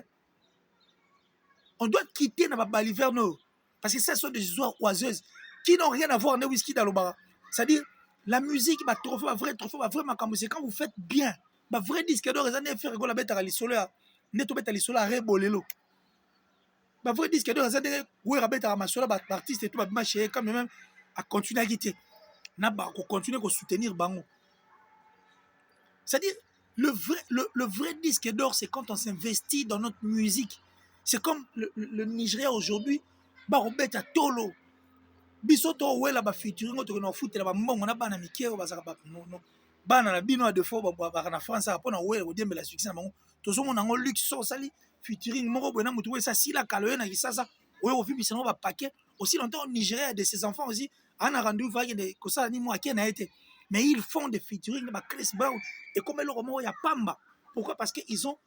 on doit quitter na babaliverne oyo parce que ce sont des histoires oiseuses qui n'ont rien à voir na whisky d'alobara. C'est-à-dire la musique va trophée va vrai makambo c'est quand vous faites bien ba vrai disque d'or eza ne faire la beta lisolo ya ne to beta lisolo ya rebolelo ba vrai disque d'or eza ne oui rabeta masolo ba artiste et tout ba marché quand même à continuer à quitter na ba ko continuer ko soutenir bango. C'est-à-dire le vrai disque d'or c'est quand on s'investit dans notre musique. C'est comme le Nigeria aujourd'hui ba robeta tolo biso to wela ba featuring to na foot la ba mbongo na bana mikeo ba saka no bana na bino de fo ba na France a pona wela ko diembela succès na bango to so mona ngo luxe sali featuring moko bona mutu we sa sila kaloye na kisasa oyo ko fibisa no ba paquet aussi longtemps au Nigeria de ses enfants aussi on a rendu va que ko ça ni moi qui na été mais ils font des featuring ba Chris Brown et comme le roman ya pamba pourquoi parce que ils ont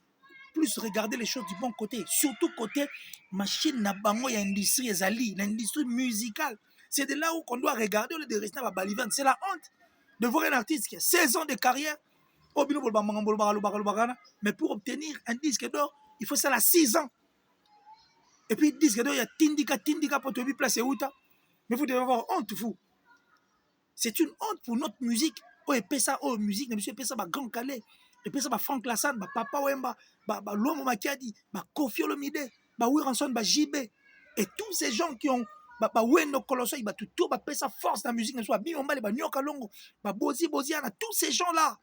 plus regarder les choses du bon côté surtout côté machine na bango ya industrie ezali l'industrie musicale. C'est de là où on doit regarder au lieu de rester à Balivan. C'est la honte de voir un artiste qui a 16 ans de carrière. Mais pour obtenir un disque d'or, il faut ça à 6 ans. Et puis, disque d'or, il y a Tindika pour te dire place où. Mais vous devez avoir honte, vous. C'est une honte pour notre musique. Oh, et puis ça, oh, musique, monsieur, et puis ça, Grand Calais. Et puis ça, Frank Lassane, Papa Wemba, Lomo Makiadi, Kofi Olomide, Wiranson, JB. Et tous ces gens qui ont Wendo Colosso, il va tout sa force dans la musique, soit Bimomba, Nyoka Longo, Bozi Boziana, tous ces gens-là.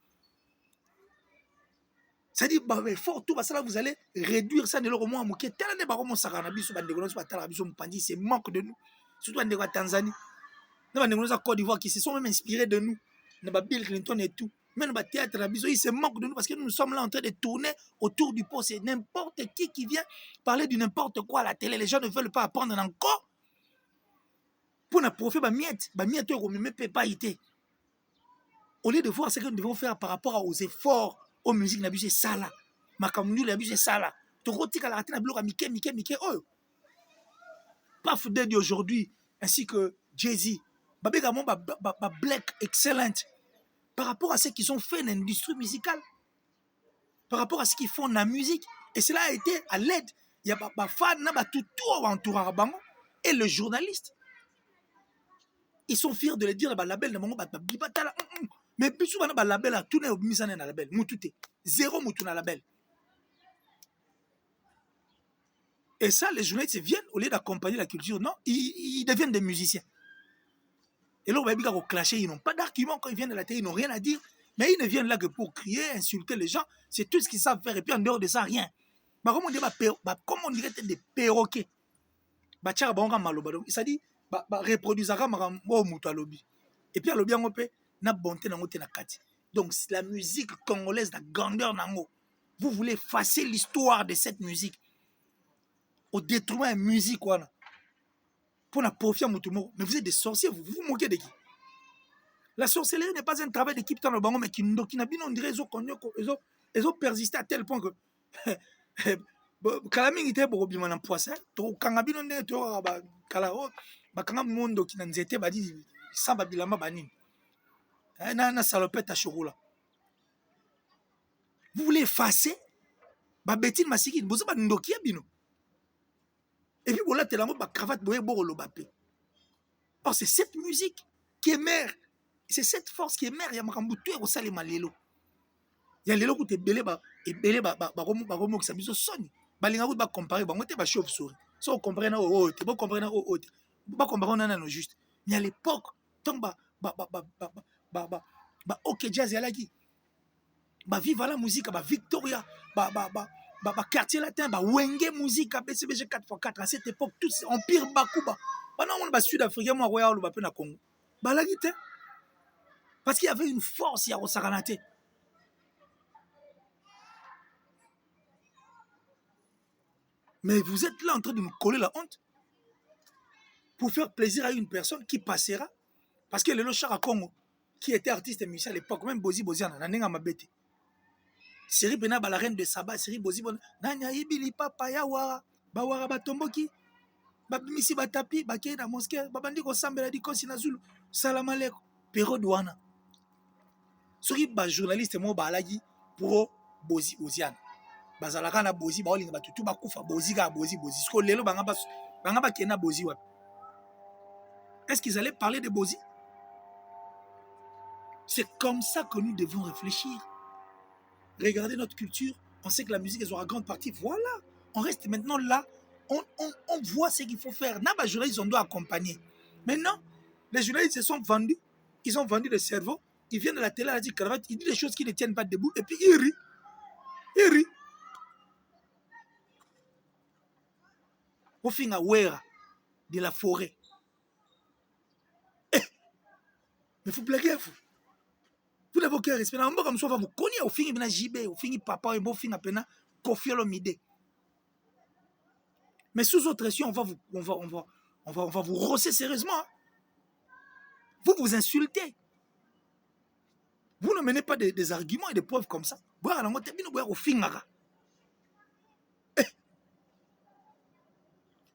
C'est-à-dire, fort tout, ça là, vous allez réduire ça de l'euro moins mouké. Tel n'est pas comme on s'arrête, c'est manque de nous. Surtout en Tanzanie. Dans Côte d'Ivoire qui se sont même inspirés de nous. Bill Clinton et tout. Même dans le théâtre, ils se moquent de nous parce que nous sommes là en train de tourner autour du pot. C'est n'importe qui vient parler de n'importe quoi à la télé. Les gens ne veulent pas apprendre encore. Pour nous profiter de miette, on ne peut pas y être. Au lieu de voir ce que nous devons faire par rapport aux efforts, aux musiques, nous abusé ça là. Makamunu, nous abusé ça là. Tu retires la ratine, nous Mickey. Oh! Paf Daddy aujourd'hui, ainsi que Jay-Z. Black excellent. Par rapport à ce qu'ils ont fait dans l'industrie musicale. Par rapport à ce qu'ils font dans la musique. Et cela a été à l'aide. Il y a des fans, tout entouré et le journaliste. Ils sont fiers de le dire, le label, mais plus souvent, le label a tourné au misane na label. Moutouté. Zéro moutou na label. Et ça, les journalistes viennent, au lieu d'accompagner la culture, non, ils deviennent des musiciens. Et là, on va dire qu'ils clasher, ils n'ont pas d'argument quand ils viennent de la télé, ils n'ont rien à dire. Mais ils ne viennent là que pour crier, insulter les gens. C'est tout ce qu'ils savent faire. Et puis en dehors de ça, rien. Comme on dirait des perroquets. C'est-à-dire, reproduisera et puis à lobby on peut na bonté na ngote na kati. Donc la musique congolaise la grandeur nango. Vous voulez effacer l'histoire de cette musique au détriment de la musique wana. Pour na profiter mutumo, mais vous êtes des sorciers, vous vous moquez de qui? La sorcellerie n'est pas un travail d'équipe dans le bango mais qui n'a bien on dirait ils ont persisté à tel point que Kalami était pour bien en poisson, to kangabino ne to ba kalao ba kanga mondo qui n'était pas dit sans babilama banine. Na salopette à chocolat. Vous voulez effacer ba betine masiki, vous ba ndoki bino. Et puis voilà telango ba cravate boye borolo bapé. Or c'est cette musique qui est mère. C'est cette force qui est mère ya makambu tout au sale malelo. Ya lelo ko te belé ba romo ki sabiso soni. Balinga ko ba comparer ba ngote ba chauve-souris. So on comprend na oh te ba comprendre oh ba comprendre na non juste. Mais à l'époque tant ba OK jazz ya laki. Ba viva la musique ba Victoria ba quartier latin ba wenge musique BCBG 4x4 à cette époque tout empire bakuba. Ba non on ba sud-africain moi royal ba pe na Congo. Ba la gite. Parce qu'il y avait une force ya Rosaranate. Mais vous êtes là en train de nous coller la honte pour faire plaisir à une personne qui passera. Parce que le Chara Congo, qui était artiste et musicien à l'époque, même Bozi Boziana, Nanenga Mabete. Série Bena, la reine de Saba, série Bozi Bon, Nanya Ibili Papa Yawara, Bawara Batomboki, Babimisi Batapi, Baké na mosquée, Babandi Kosambela di Kosi na Zulu, Salam Aleko, Pero Douana. Soki ba journaliste mo ba alagi pour Bozi Boziana. Bazalaka na Bozi, ba olinga batutu bakufa Bozi ga Bozi Bozi. Sko lelo banga ba kena Bozi wa. Est-ce qu'ils allaient parler de Bozi? C'est comme ça que nous devons réfléchir. Regardez notre culture, on sait que la musique est en grande partie. Voilà, on reste maintenant là, on voit ce qu'il faut faire. Les journalistes, on doit accompagner. Maintenant, les journalistes se sont vendus, ils ont vendu le cerveau, ils viennent de la télé, ils disent des choses qui ne tiennent pas debout, et puis ils rient. Ils rient. Au fin, de la forêt. Mais vous blaguez, vous. Vous n'avez aucun respect. On va comme ça, vous connaissez au fin, il JB, au fin, papa, et au fin, il Kofi Olomide. Mais sous autre pression, on va vous rosser sérieusement. Hein. Vous vous insultez. Vous ne menez pas des arguments et des preuves comme ça.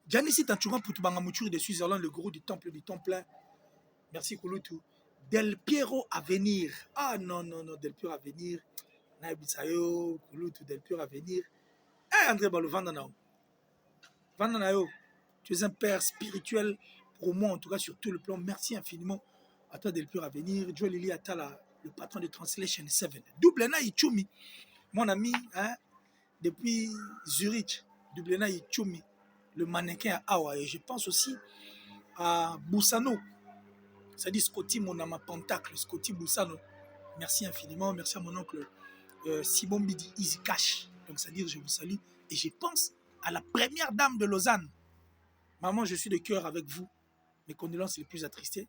Janissi Tanchouran Poutubanga Moutouri de Switzerland, le gourou du temple plein. Merci Kouloutou. Del Piero à venir. Ah non, Del Piero à venir. Naïbisayo, Kouloutou, Del Piero à venir. Eh, André Balou, Vandanao. Vandanao, tu es un père spirituel pour moi, en tout cas sur tout le plan. Merci infiniment à toi, Del Piero à venir. Joel Lili Atala, le patron de Translation 7. Doublena Ichumi, mon ami, hein, depuis Zurich. Doublena Ichumi, le mannequin à Awa. Et je pense aussi à Boussano. Ça dit Scotty, mon ama pentacle, Scotty Boussano. Merci infiniment. Merci à mon oncle Simon Bidi Easy Cash. Donc, c'est-à-dire, je vous salue. Et je pense à la première dame de Lausanne. Maman, je suis de cœur avec vous. Mes condoléances les plus attristées.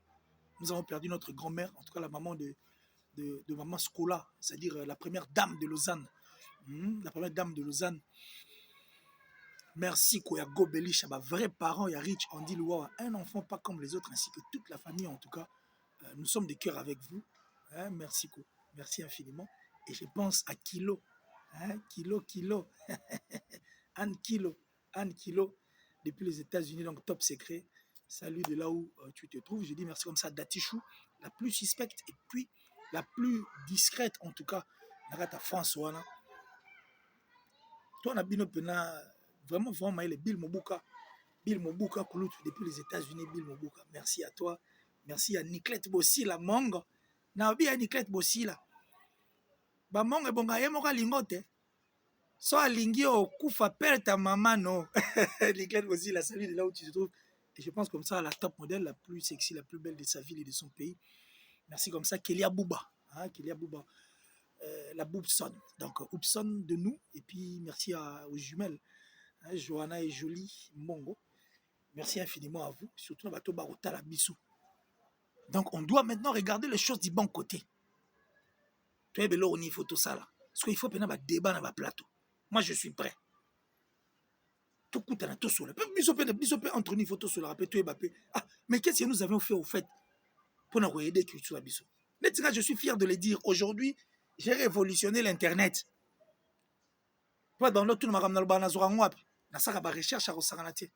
Nous avons perdu notre grand-mère, en tout cas la maman de maman Scola, c'est-à-dire la première dame de Lausanne. La première dame de Lausanne. Merci Koyago Belich, à vrais parents, il y a Rich, Andy Loua, un enfant pas comme les autres, ainsi que toute la famille en tout cas. Nous sommes de cœur avec vous. Hein, merci Ko, merci infiniment. Et je pense à Kilo. Hein, Kilo. Anne Kilo, depuis les États-Unis, donc top secret. Salut de là où tu te trouves. Je dis merci comme ça, Datichou, la plus suspecte et puis la plus discrète en tout cas. Narata François. Toi, on a bien vraiment, il est Bill Mobuka, Kouloutou, depuis les États-Unis, Bill Mobuka. Merci à toi. Merci à Niklette Bossila, Mongo. Naobi à Niklette Bossila. Ba Mongo, bon, il y a un lingote. So alingi au kufa père ta maman, non. Niklette Bossila, salut de là où tu te trouves. Et je pense comme ça, la top modèle, la plus sexy, la plus belle de sa ville et de son pays. Merci comme ça, Kélia Bouba. Hein, Kélia Bouba. La Boubson. Donc, Oubson de nous. Et puis, merci aux jumelles. Hein, Johanna et Jolie Mongo. Merci infiniment à vous. Surtout à Bato Barota la Bissou. Donc, on doit maintenant regarder les choses du bon côté. Tu es bello au niveau de ça là. Parce qu'il faut prendre un débat dans le plateau. Moi, je suis prêt. Tout coûte à tout sur le entre nous, photo sur la ah, mais qu'est-ce que nous avons fait au fait pour nous aider sur la Bissou? Je suis fier de le dire. Aujourd'hui, j'ai révolutionné l'Internet. Toi, dans l'autre, tu m'as ramené le banazouran wap. Na saka ba recherche à Rosaranate.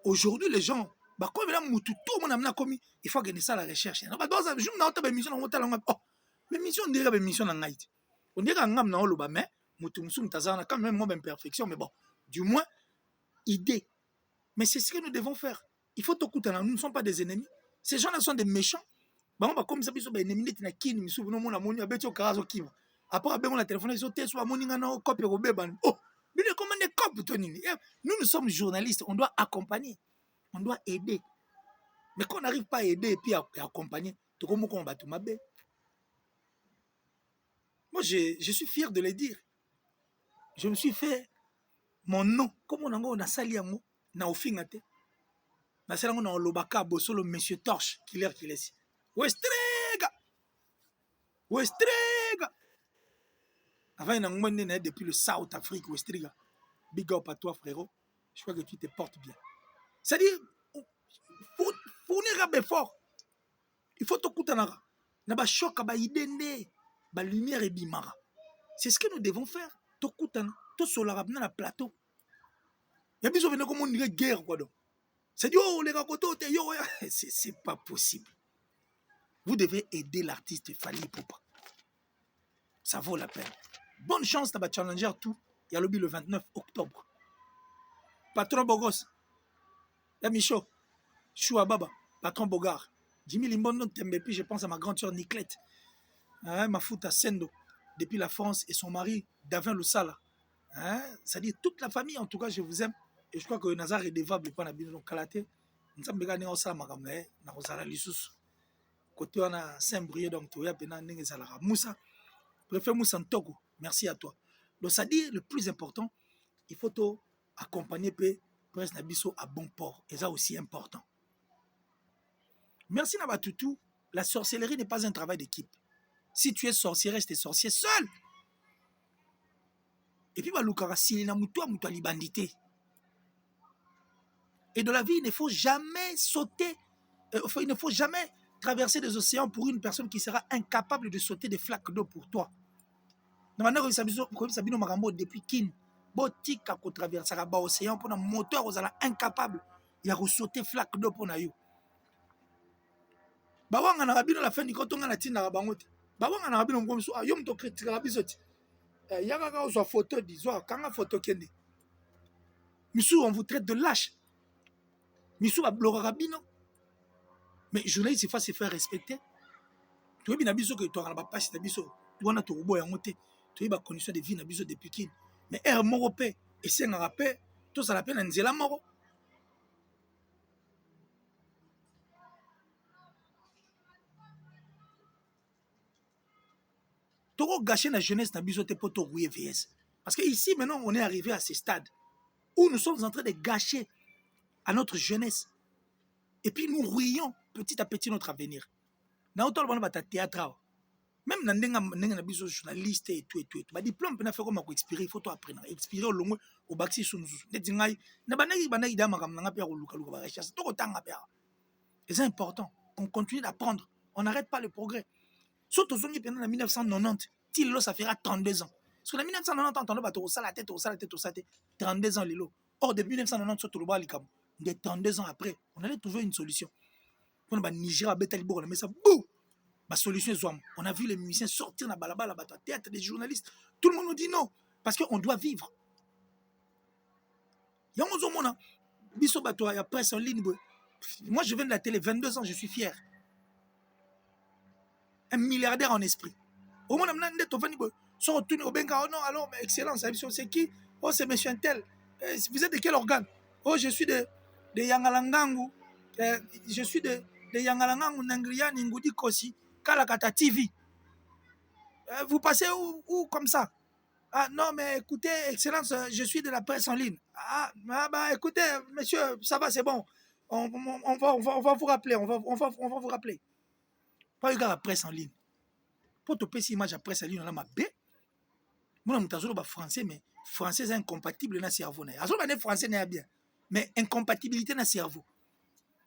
Aujourd'hui, les gens, bah comme là, tout le monde a amené commis, il faut gagner ça la recherche. Bah dans un jour, on a une mission, on a une mais mission, on dirait une mission en Haïti. On dirait un ngam na oloba, mais mutumsum tazana quand même moi imperfection, mais bon, du moins idée. Mais c'est ce que nous devons faire. Il faut tout écouter. Nous ne sommes pas des ennemis. Ces gens-là sont des méchants. Bah on va comme ça, ils sont des ennemis. Ils sont des ennemis. Ils sont des ennemis. Ils sont des ennemis. Après, on a téléphone, ils sont des ennemis. Oh, mais comment des copes, nous sommes journalistes. On doit accompagner. On doit aider. Mais quand on n'arrive pas à aider et puis à accompagner, tout comme on va tout m'abbé. Moi, je suis fier de le dire. Je me suis fait mon nom. Comme on a sali yango na ofingate. Na sali yango na olobaka bosolo monsieur Torche qui l'air qui laisse. Westrega. Avant il a depuis le South Afrique Westrega. Big up à toi frérot. Je crois que tu te portes bien. C'est-à-dire faut fournir un effort. Il faut tout koutanara. Na ba choc ba idende, ba lumière et bimara. C'est ce que nous devons faire. Tout koutana, tout solara dans le plateau. Il y a besoin de venir comme une guerre quoi donc. C'est dit oh les gars côté yo c'est pas possible. Vous devez aider l'artiste Fally Ipupa. Ça vaut la peine. Bonne chance dans le Challenger tout. Il y a le 29 octobre. Patron Bogos. Il y a Michaud. Choua Baba. Patron Bogard. Jimmy Limbondo Tembe. Puis je pense à ma grande sœur Niclette. Hein, ma foute à Sendo. Depuis la France et son mari Davin Loussala. Hein, c'est-à-dire toute la famille en tout cas je vous aime. Et je crois que Nazar est dévable. Pas Nabino Kalate. Nous sommes regardés ensemble. Nous avons Lissous. Côté on a Saint-Brieuc donc tu as pénal Nengezalara. Moussa. Préfère Moussa Ntogo. Merci à toi. Donc c'est-à-dire le plus important, il faut accompagner Prince Nabiso à bon port. Et ça aussi important. Merci Nabatoutou. La sorcellerie n'est pas un travail d'équipe. Si tu es sorcier, reste sorcier seul. Et puis, si bandité. Et dans la vie, il ne faut jamais sauter, il ne faut jamais traverser des océans pour une personne qui sera incapable de sauter des flaques d'eau pour toi. Depuis Kin, botika ko traverser l'océan pour un moteur aux incapable, il y a sauter flaque d'eau pour nayo. Bawanga na rabino la fin du kotonga na tina bangote. Bawanga na rabino ngomso ayom to critique rabisoti. Yaka ka zo photo disoi kanga photo kende. Misu on vous traite de lâche. Misu ba blora rabino. Mais journaliste il faut se faire respecter. Tu es bien biso que toi na ba passe na biso. Tu wana to rubo ya ngote. Tu es ba condition de vie na biso depuis Kin. Mais er moko pe et c'est un rappel tout ça la peine nzela moko. Toro gâcher la jeunesse n'a besoin de poto VS. Parce que ici, maintenant, on est arrivé à ce stade où nous sommes en train de gâcher à notre jeunesse. Et puis nous rouillons petit à petit notre avenir. Dans autant de théâtre, même dans les journalistes et tout. Ma diplôme, il faut expirer, il faut apprendre. Expirer au long au bac 6 c'est important. On continue d'apprendre. On n'arrête pas le progrès. Surtout en 1990, ça fera 32 ans. Parce que en 1990, on a la tête, 32 ans. Or, depuis 1990, surtout le bas, 32 ans après, on allait trouver une solution. On a Nigeria, Betalibo, mais ça, bouh! Ma solution est Zouam. On a vu les musiciens sortir dans Balaba, la théâtre, des journalistes. Tout le monde nous dit non. Parce qu'on doit vivre. Il y a un moment, il y a presse en ligne. Moi, je viens de la télé, 22 ans, je suis fier. Un milliardaire en esprit. Au moins, oh non, alors, excellence, c'est qui? Oh, c'est monsieur Intel. Vous êtes de quel organe? Oh, je suis de Yangalangangu. Je suis de Yangalangangu, Nangriani, Ngoudi Kosi, Kalakata TV. Vous passez où comme ça? Ah non, mais écoutez, excellence, je suis de la presse en ligne. Ah bah écoutez, monsieur, ça va, c'est bon. On va vous rappeler, on va vous rappeler. Pas le gars la presse en ligne. Pour te payer image à presse en ligne, on a ma B. Moi, je suis français, mais français est incompatible dans le cerveau. Je français n'est bien, mais incompatibilité dans le cerveau.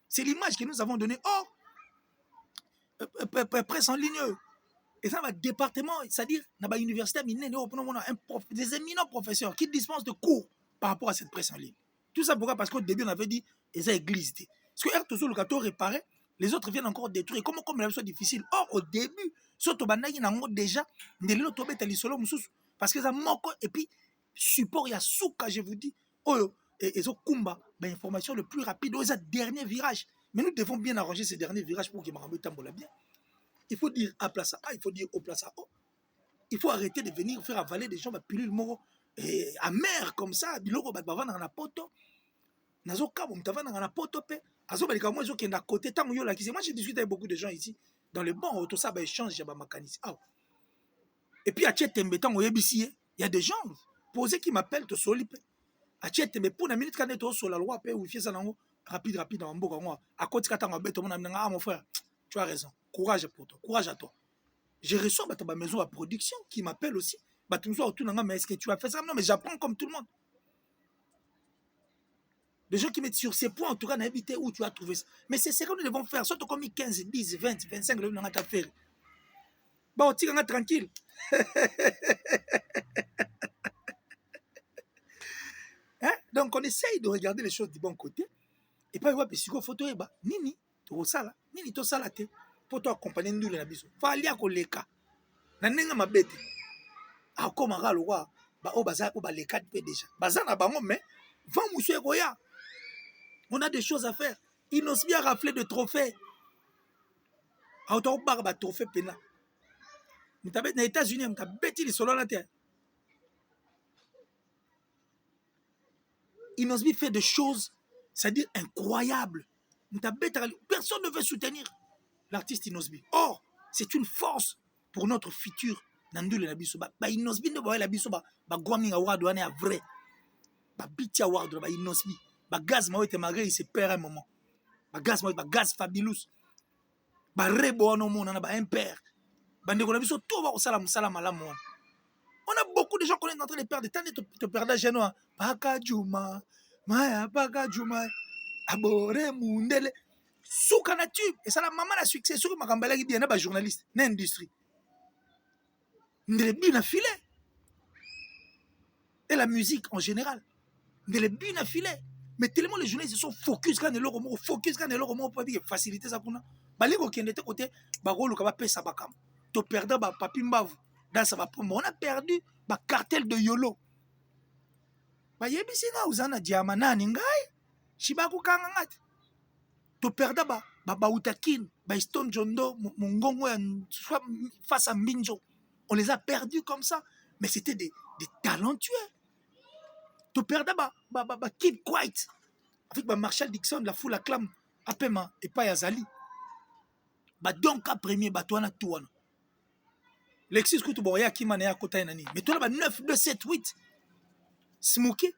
C'est l'image que nous avons donnée. Oh, presse en ligne. Et ça, le département, c'est-à-dire, dans l'université, des éminents professeurs qui dispensent de cours par rapport à cette presse en ligne. Tout ça pourquoi? Parce qu'au début, on avait dit, les églises. Parce que R2, le gâteau réparé, les autres viennent encore détruire. Comment la chose difficile? Or, au début, surtout, déjà, parce que ça manque, et puis, support, il y a souka, je vous dis, et ça, Kumba, l'information le plus rapide, aux derniers virages. Mais nous devons bien arranger ces derniers virages pour que Marambo tambola bien. Il faut dire à place A, il faut dire au place A. Il faut arrêter de venir faire avaler des gens, pilule moro, amer comme ça, biloko bavana dans la poto. Nazo kabo mtavana dans la poto pe. Azo balika moi qui est à côté tant yo là qui moi j'ai discuté avec beaucoup de gens ici dans le banc tout ça échange ya ba mécanicien. Et puis à Tchetembe tant oyebisi, il y a des gens posés qui m'appellent to solipe. À Tchetembe pour la minute quand est sur la loi pe ou fier ça nango rapide dans mboka moi. À côté quand on beto mon frère. Tu as raison. Courage pour toi. Courage à toi. Je reçois ma maison à production qui m'appelle aussi. Mais est-ce que tu as fait ça? Non, mais j'apprends comme tout le monde. Des gens qui mettent sur ces points, en tout cas, n'habiter où tu as trouvé ça. Mais c'est ce que nous devons faire. Soit comme 15, 10, 20, 25, nous avons faire. Bon, tu es tranquille. Hein? Donc, on essaye de regarder les choses du bon côté. Et puis, il y a photo, nini, tu sala, nini, tu sala te, pour t'accompagner nous les abisso. Fallait qu'on les cas. Nanenga ma bête. Ah, comme un gars, bah, oh, baza, oh, bah, les quatre déjà. Baza na bango, mais, va moucher Goya. On a des choses à faire. Ils n'osent bien rafler de trophées. Ah, on a un trophée pénal. Dans les États-Unis, on a bêti les solos à la terre. Inosbi fait des choses, c'est-à-dire incroyables. Personne ne veut soutenir l'artiste Inosbi. Or, c'est une force pour notre futur. Inosbi ne voit la biso, Gwami Award est vrai. Biti Award, Inosbi. Gaz Mawete malgré il se perd un moment. Gaz Mawete, Gaz Fabulous. Rebo no mon, on a un père. Bandeko na biso tout va au salam malamu. On a beaucoup de gens qu'on est en train de perdre. Tant de te perdre chez nous. Paka Juma, Maya Paka Juma, Abore Mundele. Souka na tube. Et ça, la maman a succès. Souka Makambala qui bien, n'est journaliste, n'est industrie. N'est bien affilé. Et la musique en général. N'est bien affilé. Mais tellement les journalistes sont focus quand ils ont focus quand ils ont pour faciliter ça. Baliko qui était côté, Barolo qui va payer sa bakam. Tu perds papi mbavu. Dans ça va on a perdu le cartel de Yolo. Yebisina uzana diamana ningai. Shibaku kangangat. Tu perds Utakin, Stone Jondo, Mongongo face à Mbinjo. On les a perdus comme ça. Mais c'était des talentueux. Tu perds Keep Quiet. Avec Marshall Dixon, la foule acclame. Apema et pas Yazali. Donc à premier, Batouana Touana. Lexis Koutuboria qui m'a côté nani. Mais toi là 9 2 7 8. Smokey,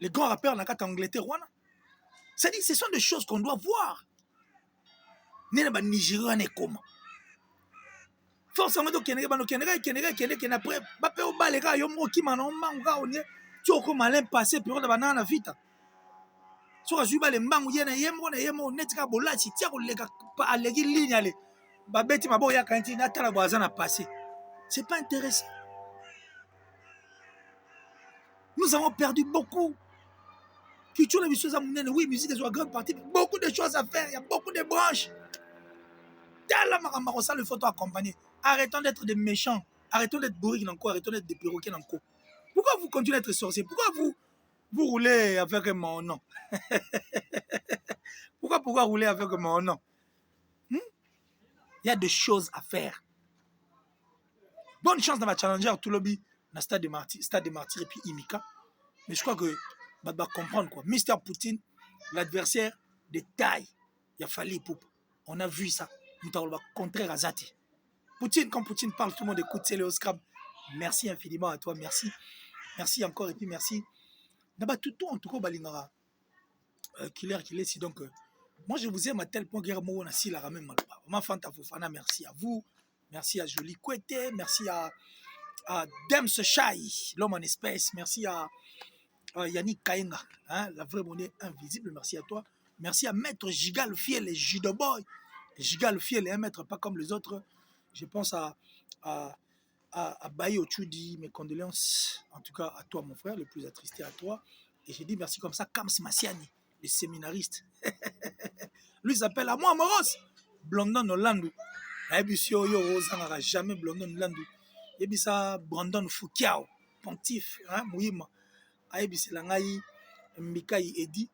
les grands rappeurs dans la Angleterre. C'est-à-dire ce sont des choses qu'on doit voir. Nena ba Nigeria ne comment. Forcément donc Kenega après ba pe o balega yo mo ki mana manga on tu ko malin passé période ba na vita. So ka zuba le mbangu yemo netika bolachi tia ko lega pa alegi ligne ale. Ba beti mabo ya kanti na tala boaza na passé. C'est pas intéressant. Nous avons perdu beaucoup. Oui, musique est une grande partie. Beaucoup de choses à faire. Il y a beaucoup de branches. Il faut accompagner. Arrêtons d'être des méchants. Arrêtons d'être bourriques encore. Arrêtons d'être des perroquets encore. Pourquoi vous continuez à être sorciers? Pourquoi vous roulez avec mon nom? Pourquoi rouler avec mon nom? Il y a des choses à faire. Bonne chance dans ma challenger tout lobby dans Stade des Martyrs et puis Imika. Mais je crois que va comprendre quoi. Mr. Poutine, l'adversaire de taille. Il a fallu pour. On a vu ça. Nous avons contraire à Zati. Poutine, quand Poutine parle, tout le monde écoute. C'est le Scrap. Merci infiniment à toi. Merci. Merci encore et puis merci. D'abord, tout en tout cas, Balingara. Killer, si donc. Moi, je vous aime à tel point que on a si la ramène mal. Fanta Fofana, merci à vous. Merci à Jolie Kouete. Merci à Dems Chai, l'homme en espèce. Merci à Yannick Kainga, hein, la vraie monnaie invisible. Merci à toi. Merci à Maître Gigal Fiel et Judo Boy. Gigal Fiel est un maître pas comme les autres. Je pense à Baye Ochudi, mes condoléances. En tout cas, à toi, mon frère, le plus attristé à toi. Et j'ai dit merci comme ça, Kams Massiani, le séminariste. Lui s'appelle à moi, Moros. Blondon Olandou. Ebisio yo Rosangara, jamais Blondon Olandou. Ebisa Brandon Foukiao, pontif, hein, Mouima. Ebisa Langaï, Mikai Edi.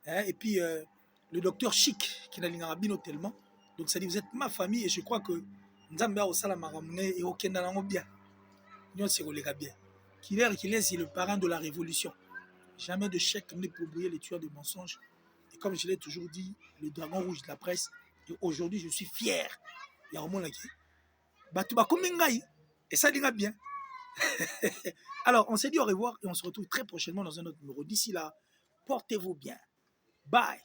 Et puis le docteur Chic, qui n'a l'ingabino tellement. Donc ça dit, vous êtes ma famille et je crois que Nzambia au Salamaramune et au Kendalango bien. Nous sommes bien. Killer, c'est le parrain de la révolution. Jamais de chèque n'est pour briller les tueurs de mensonges. Et comme je l'ai toujours dit, le dragon rouge de la presse. Et aujourd'hui, je suis fier. Il y a vraiment là qui. Et ça dit bien. Alors, on s'est dit au revoir et on se retrouve très prochainement dans un autre numéro. D'ici là, portez-vous bien. Bye.